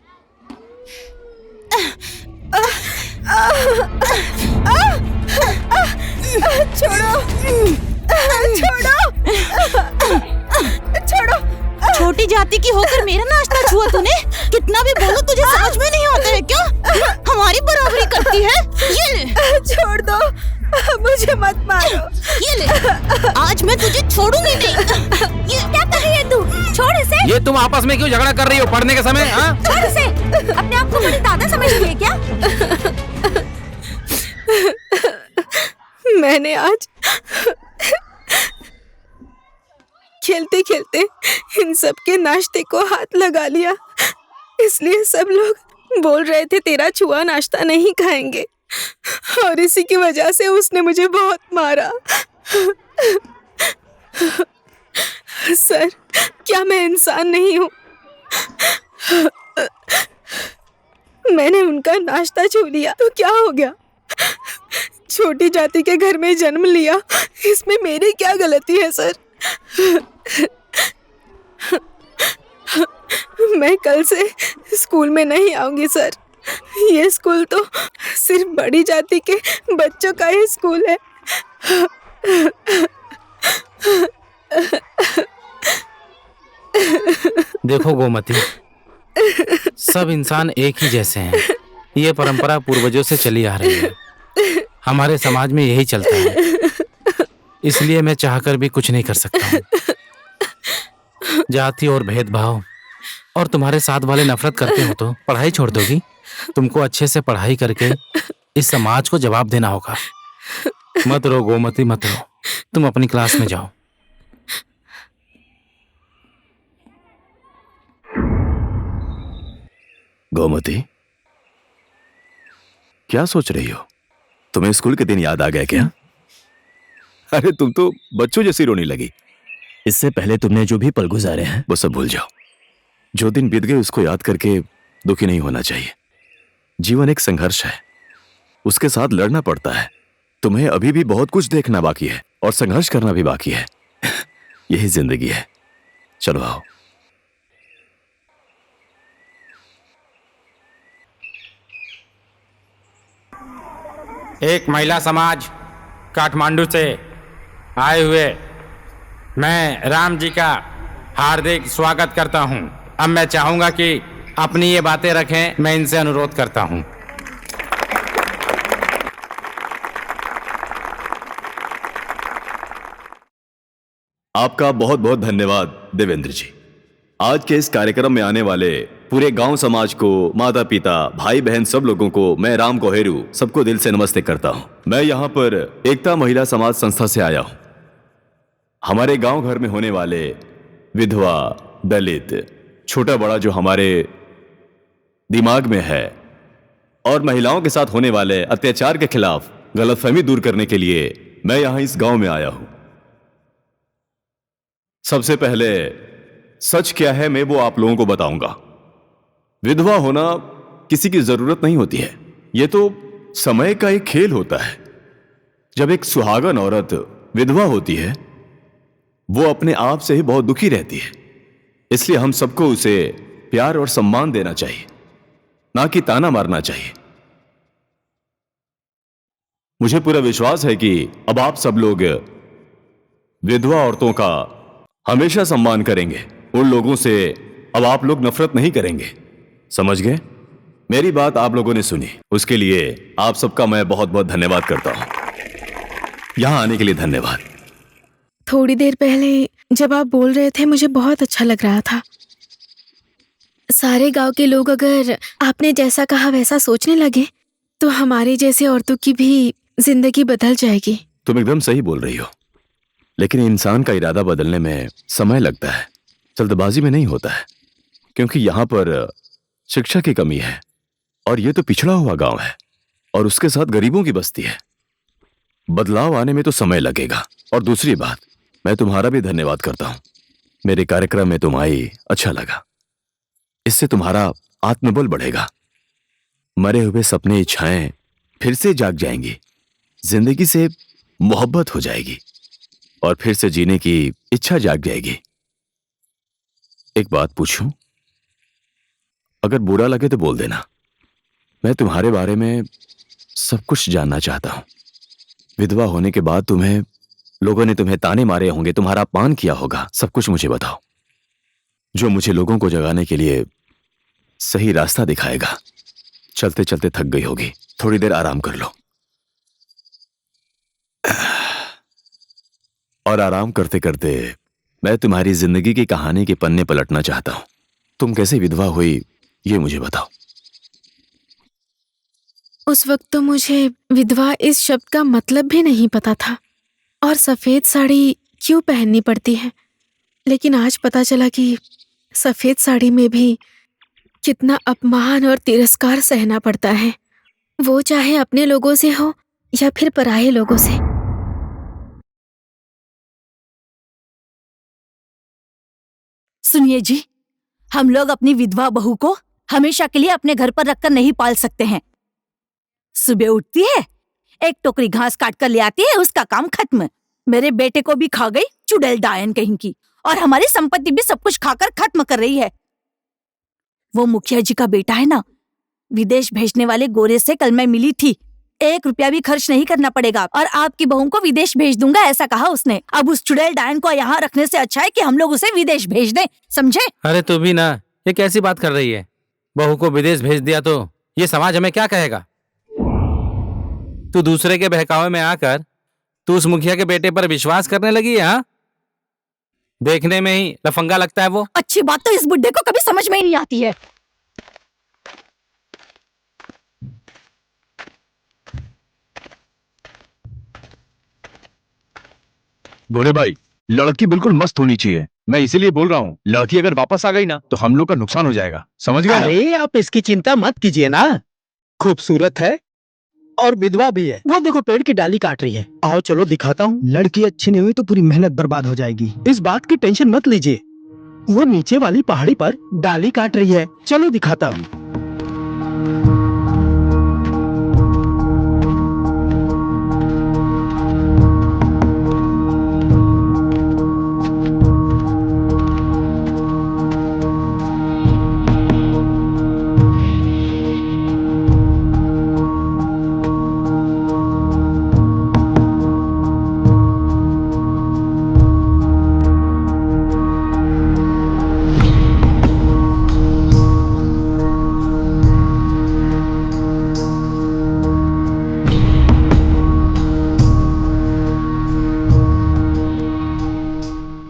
छोड़ो, छोड़ो। छोटी जाति की होकर मेरा नाश्ता छुआ तूने? कितना भी बोलो तुझे समझ में नहीं आता है क्या? हमारी बराबरी करती है। ये ले। छोड़ दो, मुझे मत मारो। ये ले, आज मैं तुझे छोड़ूंगी नहीं। ये क्या कर रही है तू? छोड़ इसे। ये तुम आपस में क्यों झगड़ा कर रही हो पढ़ने के समय? हाँ? छोड़ इसे। अपने आप को बड़ी दादा समझती है क्या? मैंने आज खेलते खेलते इन सब के नाश्ते को हाथ लगा लिया, इसलिए सब लोग बोल रहे थे तेरा छुआ नाश्ता नहीं खाएंगे, और इसी की वजह से उसने मुझे बहुत मारा। सर, क्या मैं इंसान नहीं हूँ? मैंने उनका नाश्ता छू लिया तो क्या हो गया? छोटी जाति के घर में जन्म लिया, इसमें मेरी क्या गलती है सर? मैं कल से स्कूल में नहीं आऊंगी सर। ये स्कूल तो सिर्फ बड़ी जाति के बच्चों का ही स्कूल है। देखो गोमती, सब इंसान एक ही जैसे हैं। ये परंपरा पूर्वजों से चली आ रही है। हमारे समाज में यही चलता है, इसलिए मैं चाहकर भी कुछ नहीं कर सकता हूँ। जाति और भेदभाव और तुम्हारे साथ वाले नफरत करते हो तो पढ़ाई छोड़ दोगी? तुमको अच्छे से पढ़ाई करके इस समाज को जवाब देना होगा। मत रो गोमती, मत रो। तुम अपनी क्लास में जाओ। गोमती, क्या सोच रही हो? तुम्हें स्कूल के दिन याद आ गया क्या? अरे तुम तो बच्चों जैसी रोने लगी। इससे पहले तुमने जो भी पल गुजारे हैं वो सब भूल जाओ। जो दिन बीत गए उसको याद करके दुखी नहीं होना चाहिए। जीवन एक संघर्ष है, उसके साथ लड़ना पड़ता है। तुम्हें अभी भी बहुत कुछ देखना बाकी है और संघर्ष करना भी बाकी है। यही जिंदगी है। चलो आओ। एक महिला समाज काठमांडू से आए हुए मैं राम जी का हार्दिक स्वागत करता हूं। अब मैं चाहूंगा कि अपनी ये बातें रखें। मैं इनसे अनुरोध करता हूं। आपका बहुत बहुत धन्यवाद देवेंद्र जी। आज के इस कार्यक्रम में आने वाले पूरे गांव समाज को, माता पिता, भाई बहन सब लोगों को मैं राम कोहेरू सबको दिल से नमस्ते करता हूं। मैं यहां पर एकता महिला समाज संस्था से आया हूं। हमारे गांव घर में होने वाले विधवा, दलित, छोटा बड़ा जो हमारे दिमाग में है और महिलाओं के साथ होने वाले अत्याचार के खिलाफ गलतफहमी दूर करने के लिए मैं यहां इस गांव में आया हूं। सबसे पहले सच क्या है मैं वो आप लोगों को बताऊंगा। विधवा होना किसी की जरूरत नहीं होती है, ये तो समय का एक खेल होता है। जब एक सुहागन औरत विधवा होती है वो अपने आप से ही बहुत दुखी रहती है, इसलिए हम सबको उसे प्यार और सम्मान देना चाहिए, ना कि ताना मारना चाहिए। मुझे पूरा विश्वास है कि अब आप सब लोग विधवा औरतों का हमेशा सम्मान करेंगे। उन लोगों से अब आप लोग नफरत नहीं करेंगे। समझ गए? मेरी बात आप लोगों ने सुनी, उसके लिए आप सबका मैं बहुत बहुत धन्यवाद करता हूं। यहां आने के लिए धन्यवाद। थोड़ी देर पहले जब आप बोल रहे थे मुझे बहुत अच्छा लग रहा था। सारे गांव के लोग अगर आपने जैसा कहा वैसा सोचने लगे तो हमारी जैसी औरतों की भी जिंदगी बदल जाएगी। तुम एकदम सही बोल रही हो, लेकिन इंसान का इरादा बदलने में समय लगता है, जल्दबाजी में नहीं होता है। क्योंकि यहां पर शिक्षा की कमी है, और ये तो पिछड़ा हुआ गांव है, और उसके साथ गरीबों की बस्ती है। बदलाव आने में तो समय लगेगा। और दूसरी बात, मैं तुम्हारा भी धन्यवाद करता हूं। मेरे कार्यक्रम में तुम आई, अच्छा लगा। इससे तुम्हारा आत्मबल बढ़ेगा। मरे हुए सपने, इच्छाएं फिर से जाग जाएंगी, जिंदगी से मोहब्बत हो जाएगी, और फिर से जीने की इच्छा जाग जाएगी। एक बात पूछूं? अगर बुरा लगे तो बोल देना। मैं तुम्हारे बारे में सब कुछ जानना चाहता हूं। विधवा होने के बाद लोगों ने तुम्हें ताने मारे होंगे, तुम्हारा अपमान किया होगा। सब कुछ मुझे बताओ, जो मुझे लोगों को जगाने के लिए सही रास्ता दिखाएगा। चलते चलते थक गई होगी, थोड़ी देर आराम कर लो। और आराम करते करते मैं तुम्हारी जिंदगी की कहानी के पन्ने पलटना चाहता हूं। तुम कैसे विधवा हुई, ये मुझे बताओ। उस वक्त तो मुझे विधवा इस शब्द का मतलब भी नहीं पता था, और सफेद साड़ी क्यों पहननी पड़ती है। लेकिन आज पता चला कि सफेद साड़ी में भी कितना अपमान और तिरस्कार सहना पड़ता है, वो चाहे अपने लोगों से हो या फिर पराये लोगों से। सुनिए जी, हम लोग अपनी विधवा बहू को हमेशा के लिए अपने घर पर रखकर नहीं पाल सकते हैं। सुबह उठती है, एक टोकरी घास काट कर ले आती है, उसका काम खत्म। मेरे बेटे को भी खा गई चुड़ैल डायन कहीं की, और हमारी संपत्ति भी सब कुछ खाकर खत्म कर रही है। वो मुखिया जी का बेटा है ना, विदेश भेजने वाले गोरे से कल मैं मिली थी। 1 रुपया भी खर्च नहीं करना पड़ेगा, और आपकी बहू को विदेश भेज दूंगा, ऐसा कहा उसने। अब उस चुड़ैल डायन को यहाँ रखने से अच्छा है कि हम लोग उसे विदेश भेज दें, समझे? अरे तू भी ना, ये कैसी बात कर रही है? बहू को विदेश भेज दिया तो ये समाज हमें क्या कहेगा? तू दूसरे के बहकावे में आकर तू उस मुखिया के बेटे पर विश्वास करने लगी है? हाँ, देखने में ही लफंगा लगता है वो। अच्छी बात तो इस बुड्ढे को कभी समझ में ही नहीं आती है। गोरे भाई, लड़की बिल्कुल मस्त होनी चाहिए। मैं इसीलिए बोल रहा हूँ, लड़की अगर वापस आ गई ना तो हम लोग का नुकसान हो जाएगा, समझ गए? अरे आप इसकी चिंता मत कीजिए ना, खूबसूरत है और विधवा भी है। वो देखो पेड़ की डाली काट रही है। आओ चलो दिखाता हूँ। लड़की अच्छी नहीं हुई तो पूरी मेहनत बर्बाद हो जाएगी। इस बात की टेंशन मत लीजिए, वो नीचे वाली पहाड़ी पर डाली काट रही है। चलो दिखाता हूँ।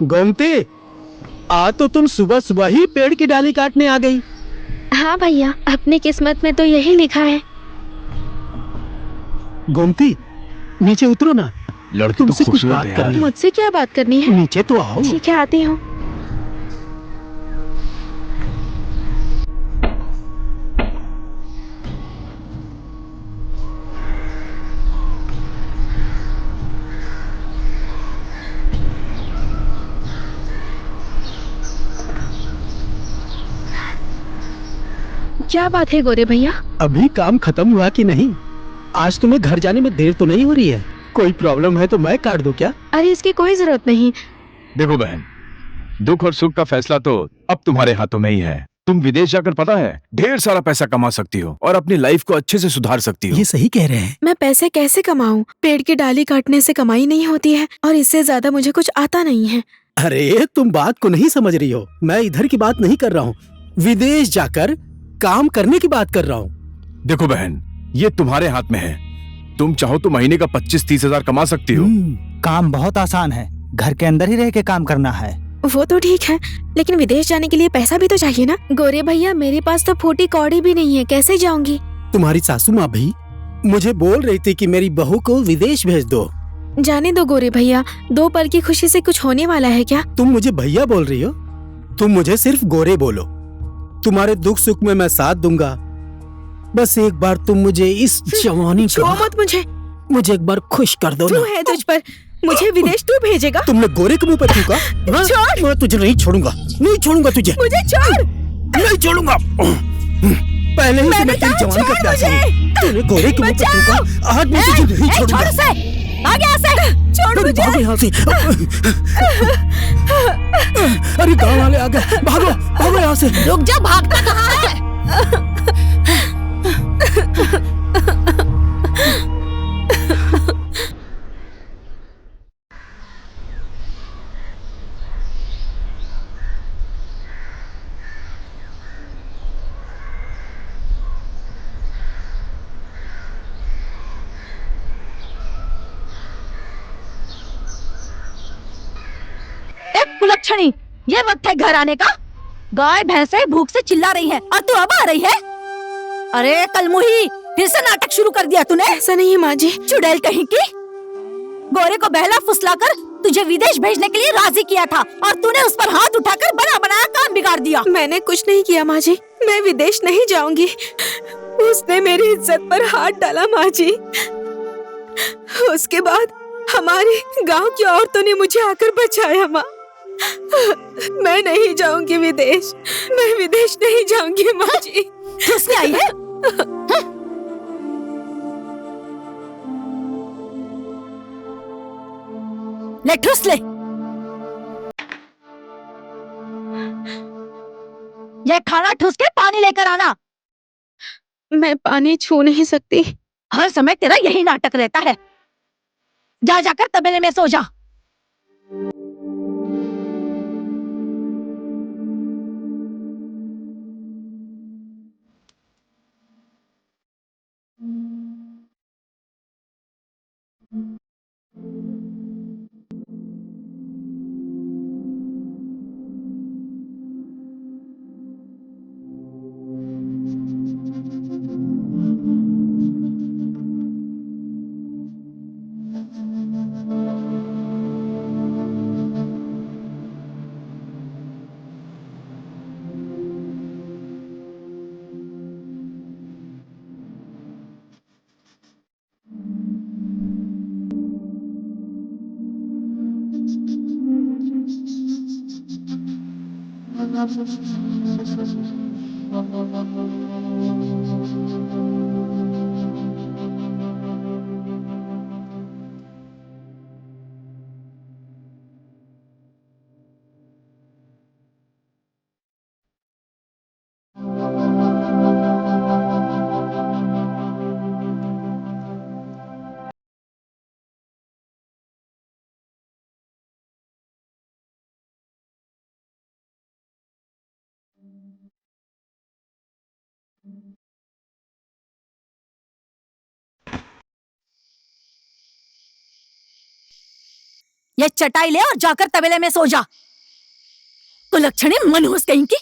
गोमती, आ तो तुम सुबह सुबह ही पेड़ की डाली काटने आ गई। हाँ भैया, अपनी किस्मत में तो यही लिखा है। गोमती, नीचे उतरो ना, लड़की तुमसे तो कुछ खूबसूरत बात है करनी है। मुझसे क्या बात करनी है? नीचे तो आओ। ठीक है, आती हूँ। क्या बात है गोरे भैया? अभी काम खत्म हुआ कि नहीं? आज तुम्हें घर जाने में देर तो नहीं हो रही है? कोई प्रॉब्लम है तो मैं काट दूं क्या? अरे इसकी कोई जरूरत नहीं। देखो बहन, दुख और सुख का फैसला तो अब तुम्हारे हाथों में ही है। तुम विदेश जाकर पता है ढेर सारा पैसा कमा सकती हो और अपनी लाइफ को अच्छे से सुधार सकती हो। ये सही कह रहे हैं। मैं पैसे कैसे कमाऊं? पेड़ की डाली काटने से कमाई नहीं होती है, और इससे ज्यादा मुझे कुछ आता नहीं है। अरे तुम बात को नहीं समझ रही हो। मैं इधर की बात नहीं कर रहा हूँ, विदेश जाकर काम करने की बात कर रहा हूँ। देखो बहन, ये तुम्हारे हाथ में है। तुम चाहो तो महीने का 25-30 हजार कमा सकती हो। काम बहुत आसान है, घर के अंदर ही रह के काम करना है। वो तो ठीक है, लेकिन विदेश जाने के लिए पैसा भी तो चाहिए ना। गोरे भैया, मेरे पास तो फूटी कौड़ी भी नहीं है, कैसे जाऊंगी? तुम्हारी सासू माँ भी मुझे बोल रही थी कि मेरी बहू को विदेश भेज दो। जाने दो गोरे भैया, 2 पल की खुशी से कुछ होने वाला है क्या? तुम मुझे भैया बोल रही हो? तुम मुझे सिर्फ गोरे बोलो। तुम्हारे दुख सुख में मैं साथ दूंगा। बस एक बार तुम मुझे इस जवानी छो मत मुझे एक बार खुश कर दो तू ना। है तुझ पर, मुझे विदेश तू भेजेगा? तुमने गोरे के मुंह पर थूका? हाँ? छोड़। मैं तुझे नहीं छोड़ूंगा, नहीं छोड़ूंगा तुझे, मुझे छोड़। नहीं छोड़ूंगा। पहले ही मैं तेरी जवानी का प्यासा हूँ। तूने गोरे के मुंह पर थूका, आज मैं तुझे नहीं छोड़ूंगा। छोड़ उसे, आगे यहाँ से, छोड़ मुझे। भागो यहाँ से। अरे गाँव वाले आ गए, भागो भागो यहाँ से। रुक जा, भागता कहाँ है? कुलक्षणी, ये वक्त है घर आने का? गाय भैंसे भूख से चिल्ला रही हैं और तू अब आ रही है? अरे कलमुही, फिर से नाटक शुरू कर दिया तूने। ऐसा नहीं है माँ जी। चुड़ैल कहीं की, गोरे को बहला फुसलाकर तुझे विदेश भेजने के लिए राजी किया था और तूने उस पर हाथ उठाकर बना बनाया काम बिगाड़ दिया। मैंने कुछ नहीं किया माँ जी, मैं विदेश नहीं जाऊंगी। उसने मेरी इज्जत पर हाथ डाला माँ जी। उसके बाद हमारे गांव की औरतों ने मुझे आकर बचाया माँ। मैं नहीं जाऊंगी विदेश, मैं विदेश नहीं जाऊंगी माँ जी। किसने आई है? ले ठूस ले। ये खाना ठूस के पानी लेकर आना। मैं पानी छू नहीं सकती। हर समय तेरा यही नाटक रहता है। जा जाकर तबेले में सो जा। ये चटाई ले और जाकर तबेले में सो जा। कुलक्षणी मनहूस कहीं की।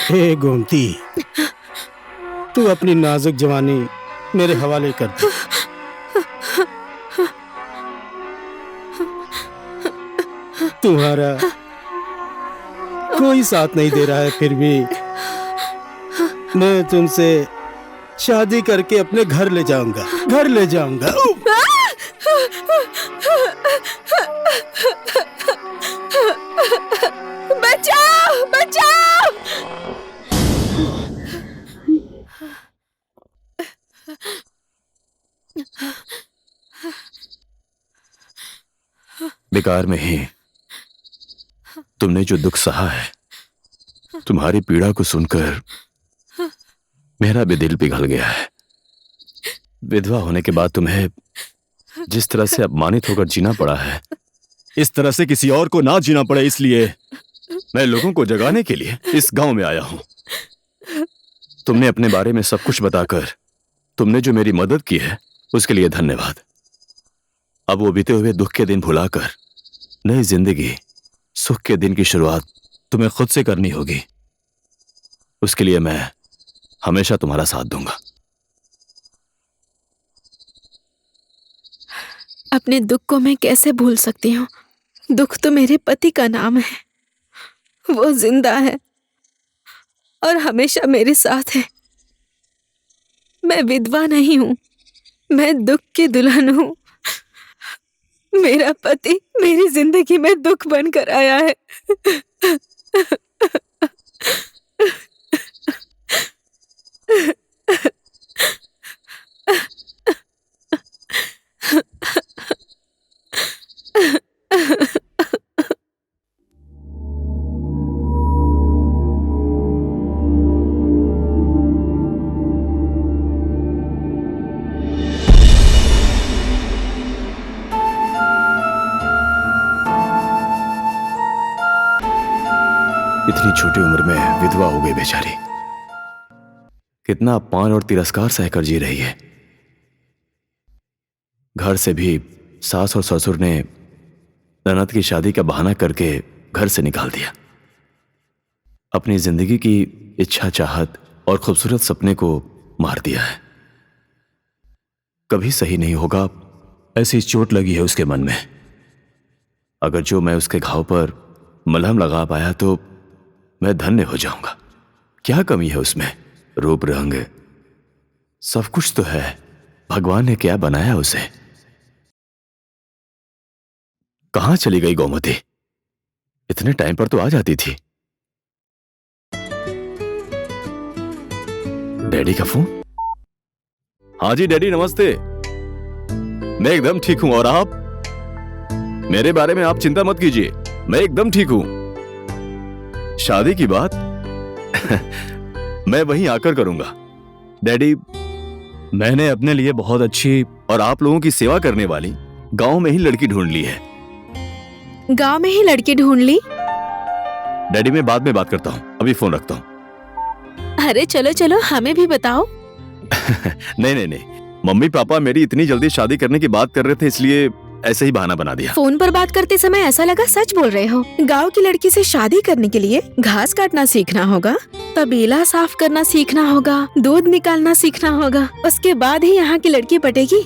हे गोमती, तू अपनी नाजुक जवानी मेरे हवाले कर दे। तुम्हारा कोई साथ नहीं दे रहा है, फिर भी मैं तुमसे शादी करके अपने घर ले जाऊंगा, घर ले जाऊंगा। बचाओ, बचाओ! बेकार में ही तुमने जो दुख सहा है, तुम्हारी पीड़ा को सुनकर मेरा भी दिल पिघल गया है। विधवा होने के बाद तुम्हें जिस तरह से अपमानित होकर जीना पड़ा है, इस तरह से किसी और को ना जीना पड़े, इसलिए मैं लोगों को जगाने के लिए इस गांव में आया हूं। तुमने अपने बारे में सब कुछ बताकर तुमने जो मेरी मदद की है उसके लिए धन्यवाद। अब वो बीते हुए दुख के दिन भुलाकर नई जिंदगी, सुख के दिन की शुरुआत तुम्हें खुद से करनी होगी। उसके लिए मैं हमेशा तुम्हारा साथ दूंगा। अपने दुख को मैं कैसे भूल सकती हूँ? दुख तो मेरे पति का नाम है, वो जिंदा है और हमेशा मेरे साथ है। मैं विधवा नहीं हूँ, मैं दुख की दुल्हन हूँ। मेरा पति मेरी जिंदगी में दुख बनकर आया है। इतनी छोटी उम्र में विधवा हो गई बेचारी। कितना अपमान और तिरस्कार सहकर जी रही है। घर से भी सास और ससुर ने ननद की शादी का बहाना करके घर से निकाल दिया। अपनी जिंदगी की इच्छा चाहत और खूबसूरत सपने को मार दिया है। कभी सही नहीं होगा, ऐसी चोट लगी है उसके मन में। अगर जो मैं उसके घाव पर मलहम लगा पाया तो मैं धन्य हो जाऊंगा। क्या कमी है उसमें? रूप रंग सब कुछ तो है। भगवान ने क्या बनाया उसे। कहां चली गई गोमती? इतने टाइम पर तो आ जाती थी। डैडी का फोन? हाँ जी डैडी, नमस्ते। मैं एकदम ठीक हूं, और आप? मेरे बारे में आप चिंता मत कीजिए, मैं एकदम ठीक हूं। शादी की बात मैं वहीं आकर करूंगा। डैडी, मैंने अपने लिए बहुत अच्छी और आप लोगों की सेवा करने वाली गांव में ही लड़की ढूंढ ली है। गांव में ही लड़की ढूंढ ली? डैडी, मैं बाद में बात करता हूं, अभी फोन रखता हूं। अरे चलो चलो, हमें भी बताओ। नहीं नहीं नहीं, मम्मी पापा मेरी इतनी जल्दी शादी करने की बात कर रहे थे, इसलिए ऐसे ही बहाना बना दिया। फोन पर बात करते समय ऐसा लगा सच बोल रहे हो। गांव की लड़की से शादी करने के लिए घास काटना सीखना होगा, तबेला साफ करना सीखना होगा, दूध निकालना सीखना होगा, उसके बाद ही यहाँ की लड़की पटेगी।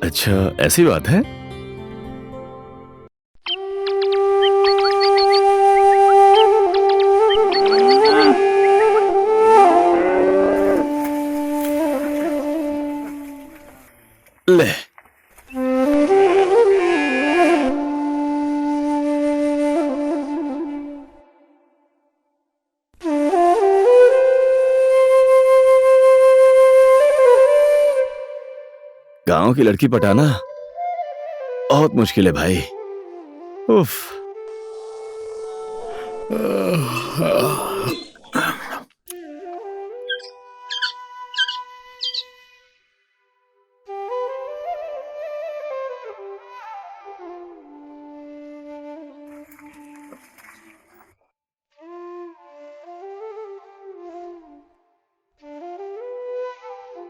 अच्छा, ऐसी बात है? ले। गांव की लड़की पटाना बहुत मुश्किल है भाई। उफ।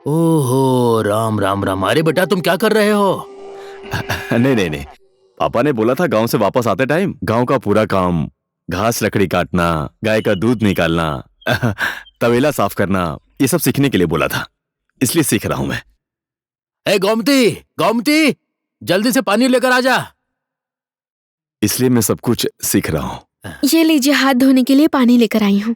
ओहो, राम राम राम। अरे बेटा, तुम क्या कर रहे हो? नहीं नहीं नहीं, पापा ने बोला था गांव से वापस आते टाइम गांव का पूरा काम, घास लकड़ी काटना, गाय का दूध निकालना, तबेला साफ करना, ये सब सीखने के लिए बोला था, इसलिए सीख रहा हूं मैं। ए गोमती, गोमती, जल्दी से पानी लेकर आ जा। इसलिए मैं सब कुछ सीख रहा हूं। ये लीजिए, हाथ धोने के लिए पानी लेकर आई हूँ।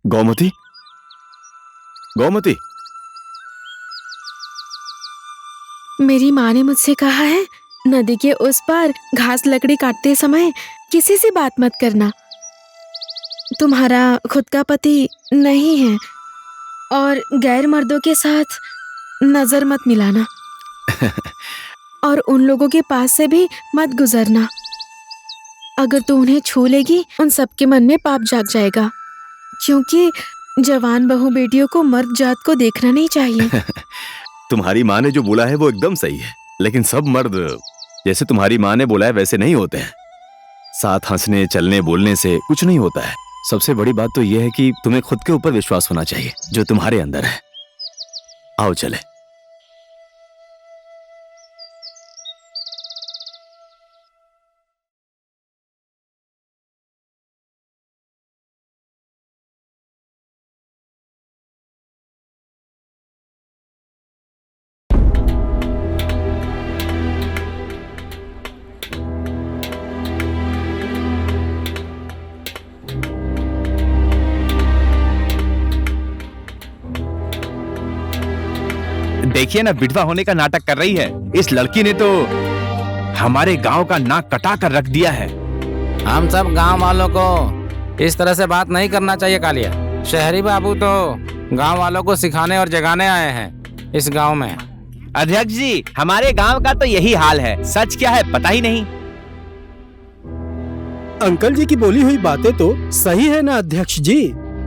गोमती, गोमती, मेरी माँ ने मुझसे कहा है, नदी के उस पार घास लकड़ी काटते समय किसी से बात मत करना। तुम्हारा खुद का पति नहीं है और गैर मर्दों के साथ नजर मत मिलाना और उन लोगों के पास से भी मत गुजरना। अगर तू उन्हें छू लेगी, उन सबके मन में पाप जाग जाएगा, क्योंकि जवान बहू बेटियों को मर्द जात को देखना नहीं चाहिए। तुम्हारी माँ ने जो बोला है वो एकदम सही है, लेकिन सब मर्द जैसे तुम्हारी माँ ने बोला है वैसे नहीं होते हैं। साथ हंसने, चलने, बोलने से कुछ नहीं होता है। सबसे बड़ी बात तो यह है कि तुम्हें खुद के ऊपर विश्वास होना चाहिए जो तुम्हारे अंदर है। आओ चले। देखिए ना, विधवा होने का नाटक कर रही है। इस लड़की ने तो हमारे गांव का नाक कटा कर रख दिया है। हम सब गांव वालों को इस तरह से बात नहीं करना चाहिए कालिया। शहरी बाबू तो गांव वालों को सिखाने और जगाने आए हैं इस गांव में। अध्यक्ष जी, हमारे गांव का तो यही हाल है। सच क्या है पता ही नहीं। अंकल जी की बोली हुई बातें तो सही है ना अध्यक्ष जी।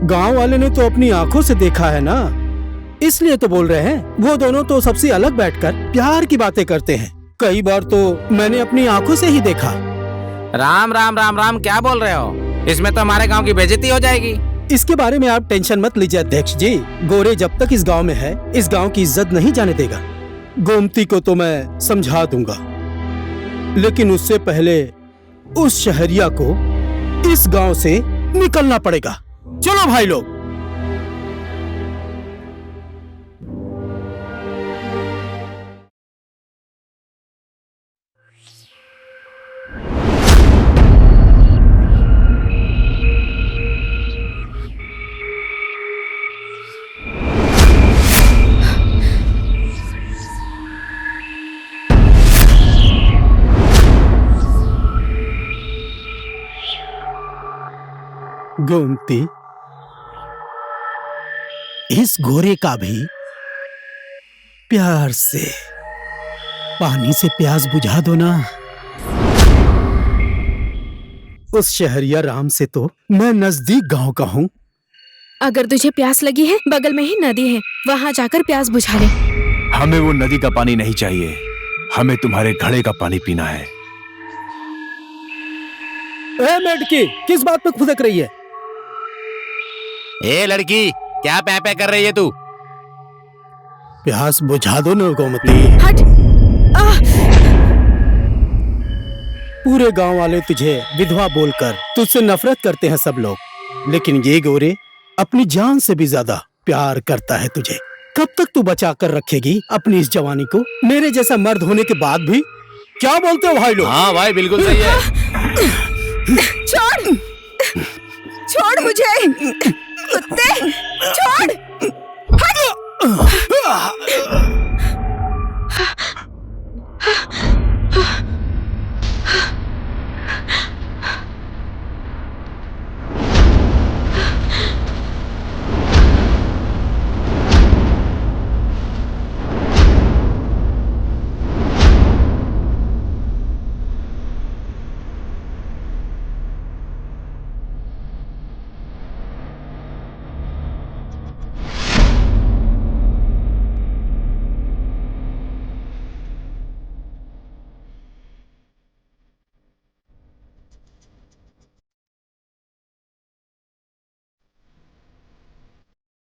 गांव वाले ने तो अपनी आंखों से देखा है ना, इसलिए तो बोल रहे हैं। वो दोनों तो सबसे अलग बैठकर प्यार की बातें करते हैं। कई बार तो मैंने अपनी आंखों से ही देखा। राम राम राम राम, क्या बोल रहे हो? इसमें तो हमारे गांव की बेइज्जती हो जाएगी। इसके बारे में आप टेंशन मत लीजिए अध्यक्ष जी। गोरे जब तक इस गांव में है, इस गांव की इज्जत नहीं जाने देगा। गोमती को तो मैं समझा दूंगा, लेकिन उससे पहले उस शहरिया को इस गांव से निकलना पड़ेगा। चलो भाई लोग। गोमती, इस गोरे का भी प्यार से पानी से प्यास बुझा दो ना। उस शहरिया राम से तो मैं नजदीक गांव का हूँ। अगर तुझे प्यास लगी है, बगल में ही नदी है, वहां जाकर प्यास बुझा ले। हमें वो नदी का पानी नहीं चाहिए, हमें तुम्हारे घड़े का पानी पीना है। ए मेडकी, किस बात पे खुदक रही है? ए लड़की, क्या पैपे कर रही है तू? प्यास बुझा दो ना गोमती। हट। पूरे गांव वाले तुझे विधवा बोलकर तुझसे नफरत करते हैं सब लोग, लेकिन ये गोरे अपनी जान से भी ज्यादा प्यार करता है तुझे। कब तक तू बचा कर रखेगी अपनी इस जवानी को? मेरे जैसा मर्द होने के बाद भी। क्या बोलते हो भाई लोग? हाँ भाई बिल्कुल सही है। छोड़, छोड़ मुझे, कुत्ते, छोड़,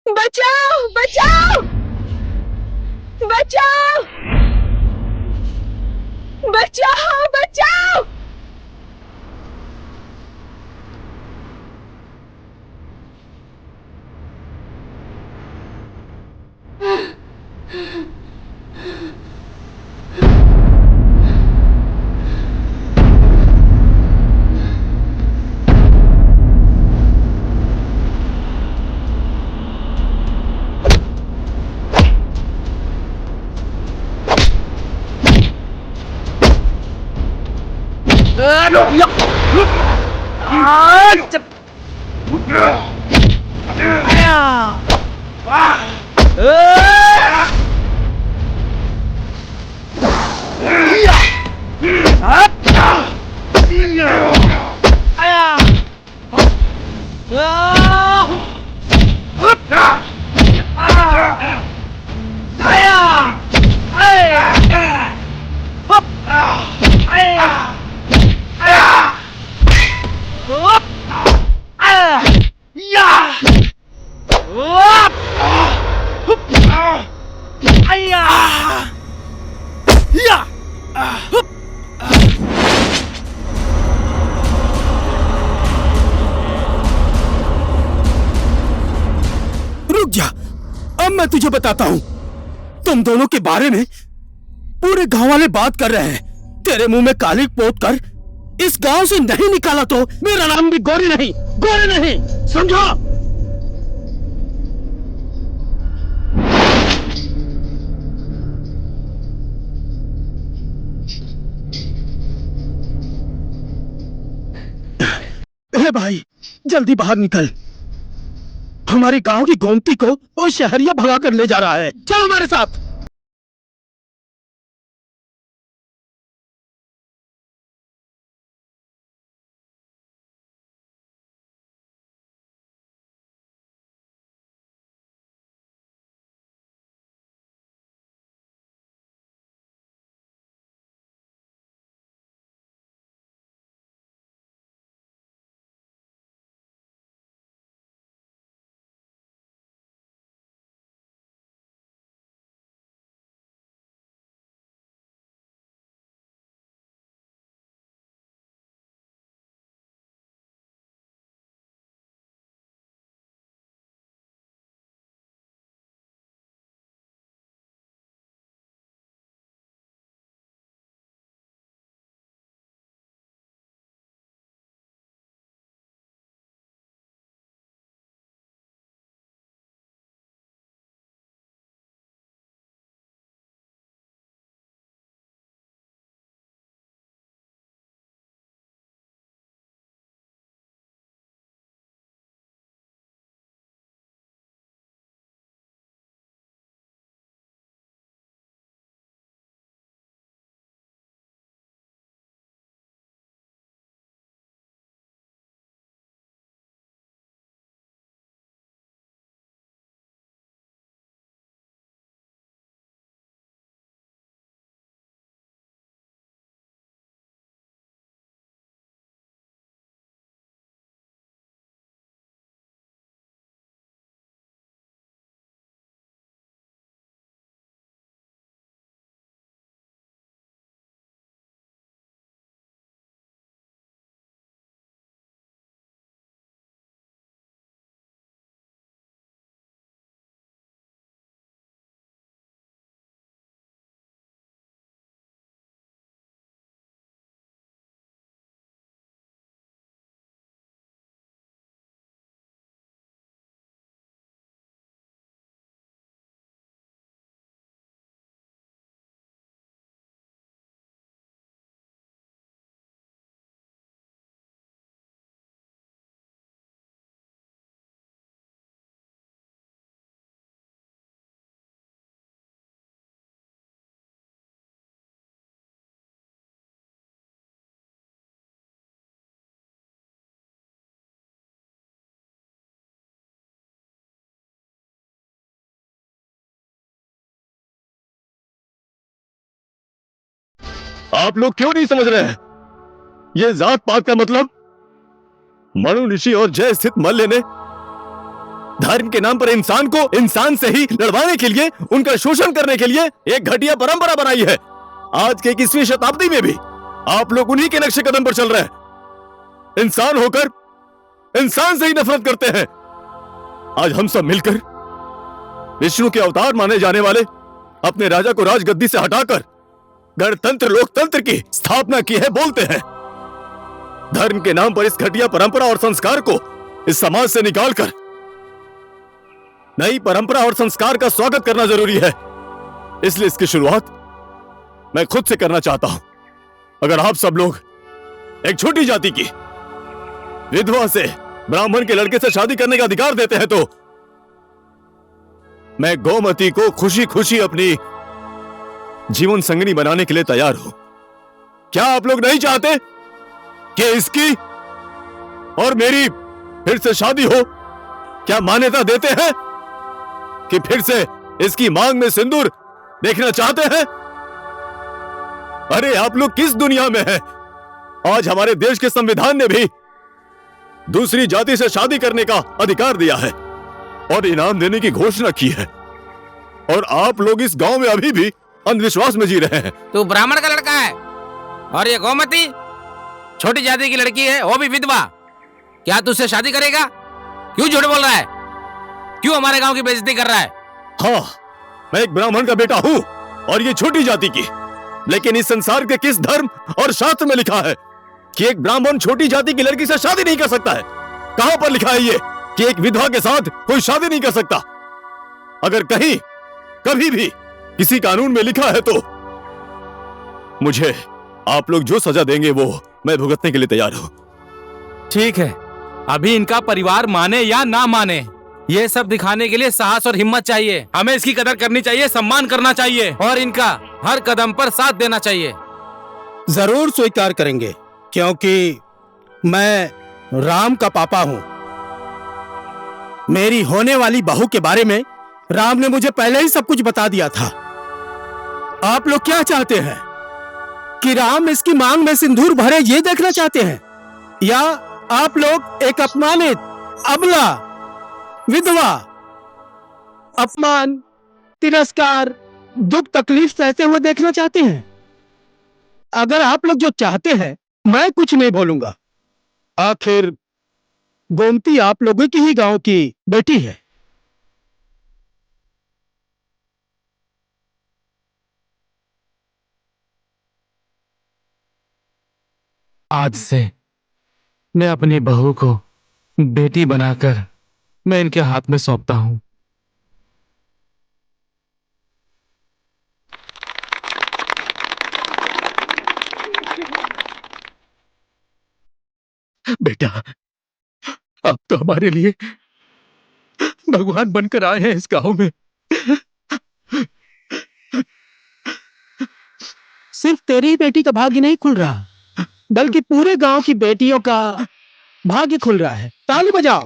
बचाओ, बचाओ, बचाओ, बचाओ, बचाओ। रुक जा, अब मैं तुझे बताता हूँ। तुम दोनों के बारे में पूरे गांव वाले बात कर रहे हैं। तेरे मुंह में कालिक पोत कर इस गांव से नहीं निकाला तो मेरा नाम भी गौरी नहीं, गौरी नहीं, समझो? ए भाई, जल्दी बाहर निकल। हमारे गांव की गोमती को वो शहरिया भगा कर ले जा रहा है। चल हमारे साथ। आप लोग क्यों नहीं समझ रहे हैं? ये जात पात का मतलब मनु ऋषि और जय स्थित मल्ल ने धर्म के नाम पर इंसान को इंसान से ही लड़वाने के लिए, उनका शोषण करने के लिए एक घटिया परंपरा बनाई है। आज के 21वीं शताब्दी में भी आप लोग उन्हीं के नक्शे कदम पर चल रहे हैं। इंसान होकर इंसान से ही नफरत करते हैं। आज हम सब मिलकर विष्णु के अवतार माने जाने वाले अपने राजा को राजगद्दी से हटाकर गणतंत्र लोकतंत्र की स्थापना की है बोलते हैं। धर्म के नाम पर इस घटिया परंपरा और संस्कार को इस समाज से निकालकर नई परंपरा और संस्कार का स्वागत करना जरूरी है। इसलिए इसकी शुरुआत मैं खुद से करना चाहता हूं। अगर आप सब लोग एक छोटी जाति की विधवा से ब्राह्मण के लड़के से शादी करने का अधिकार देते हैं तो मैं गोमती को खुशी खुशी अपनी जीवन संगनी बनाने के लिए तैयार हूं। क्या आप लोग नहीं चाहते कि इसकी और मेरी फिर से शादी हो? क्या मान्यता देते हैं कि फिर से इसकी मांग में सिंदूर देखना चाहते हैं? अरे आप लोग किस दुनिया में हैं? आज हमारे देश के संविधान ने भी दूसरी जाति से शादी करने का अधिकार दिया है और इनाम देने की घोषणा की है, और आप लोग इस गांव में अभी भी अंधविश्वास में जी रहे हैं। तू ब्राह्मण का लड़का है और ये गोमती छोटी जाति की लड़की है, वो भी विधवा। क्या तू उससे शादी करेगा? क्यों झूठ बोल रहा है? क्यों हमारे गांव की बेइज्जती कर रहा है? हाँ, मैं एक ब्राह्मण का बेटा हूँ और ये छोटी जाति की, लेकिन इस संसार के किस धर्म और शास्त्र में लिखा है कि एक ब्राह्मण छोटी जाति की लड़की से शादी नहीं कर सकता है? कहां पर लिखा है ये कि एक विधवा के साथ कोई शादी नहीं कर सकता? अगर कहीं कभी भी किसी कानून में लिखा है तो मुझे आप लोग जो सजा देंगे वो मैं भुगतने के लिए तैयार हूं। ठीक है, अभी इनका परिवार माने या ना माने, ये सब दिखाने के लिए साहस और हिम्मत चाहिए। हमें इसकी कदर करनी चाहिए, सम्मान करना चाहिए और इनका हर कदम पर साथ देना चाहिए। जरूर स्वीकार करेंगे, क्योंकि मैं राम का पापा हूं। मेरी होने वाली बहू के बारे में राम ने मुझे पहले ही सब कुछ बता दिया था। आप लोग क्या चाहते हैं कि राम इसकी मांग में सिंदूर भरे, ये देखना चाहते हैं, या आप लोग एक अपमानित, अबला, विधवा अपमान, तिरस्कार, दुख तकलीफ सहते हुए देखना चाहते हैं? अगर आप लोग जो चाहते हैं, मैं कुछ नहीं बोलूंगा। आखिर गोमती आप लोगों की ही गांव की बेटी है। आज से मैं अपनी बहू को बेटी बनाकर मैं इनके हाथ में सौंपता हूं। बेटा, आप तो हमारे लिए भगवान बनकर आए हैं इस गांव में। सिर्फ तेरी ही बेटी का भाग्य नहीं खुल रहा, बल्कि पूरे गांव की बेटियों का भाग्य खुल रहा है। ताली बजाओ।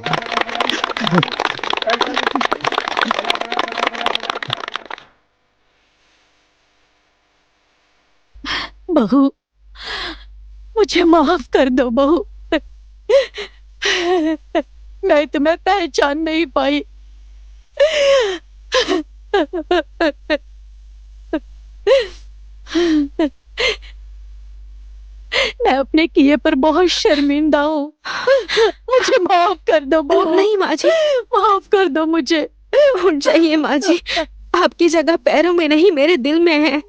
बहू, मुझे माफ कर दो बहू। मैं तुम्हें पहचान नहीं पाई। मैं अपने किए पर बहुत शर्मिंदा हूँ। मुझे माफ कर दो बहू। नहीं माँ जी, माफ कर दो मुझे। उठ जाइए माँ जी, आपकी जगह पैरों में नहीं मेरे दिल में है।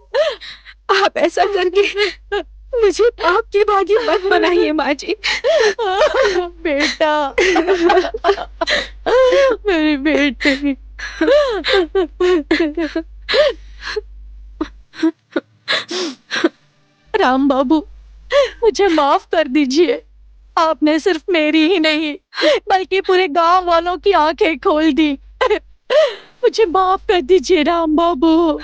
आप ऐसा करके मुझे आपकी भागी मत बनाइए माँ जी। बेटा, मेरी बेटी। राम बाबू, मुझे माफ कर दीजिए। आपने सिर्फ मेरी ही नहीं बल्कि पूरे गांव वालों की आंखें खोल दी। मुझे माफ कर दीजिए राम बाबू।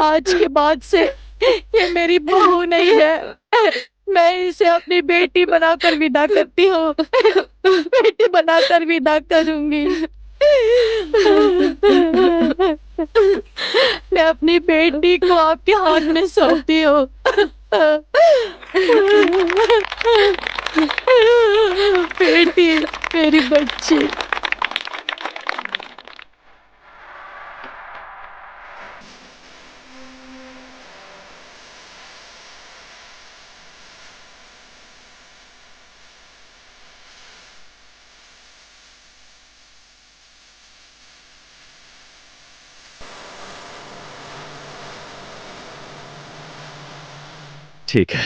आज के बाद से ये मेरी बहू नहीं है, मैं इसे अपनी बेटी बनाकर विदा करती हूँ। बेटी बनाकर विदा करूंगी। मैं अपनी बेटी को आपके हाथ में सौंपती हूँ। बेटी, मेरी बच्ची। ठीक है,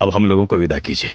अब हम लोगों को विदा कीजिए।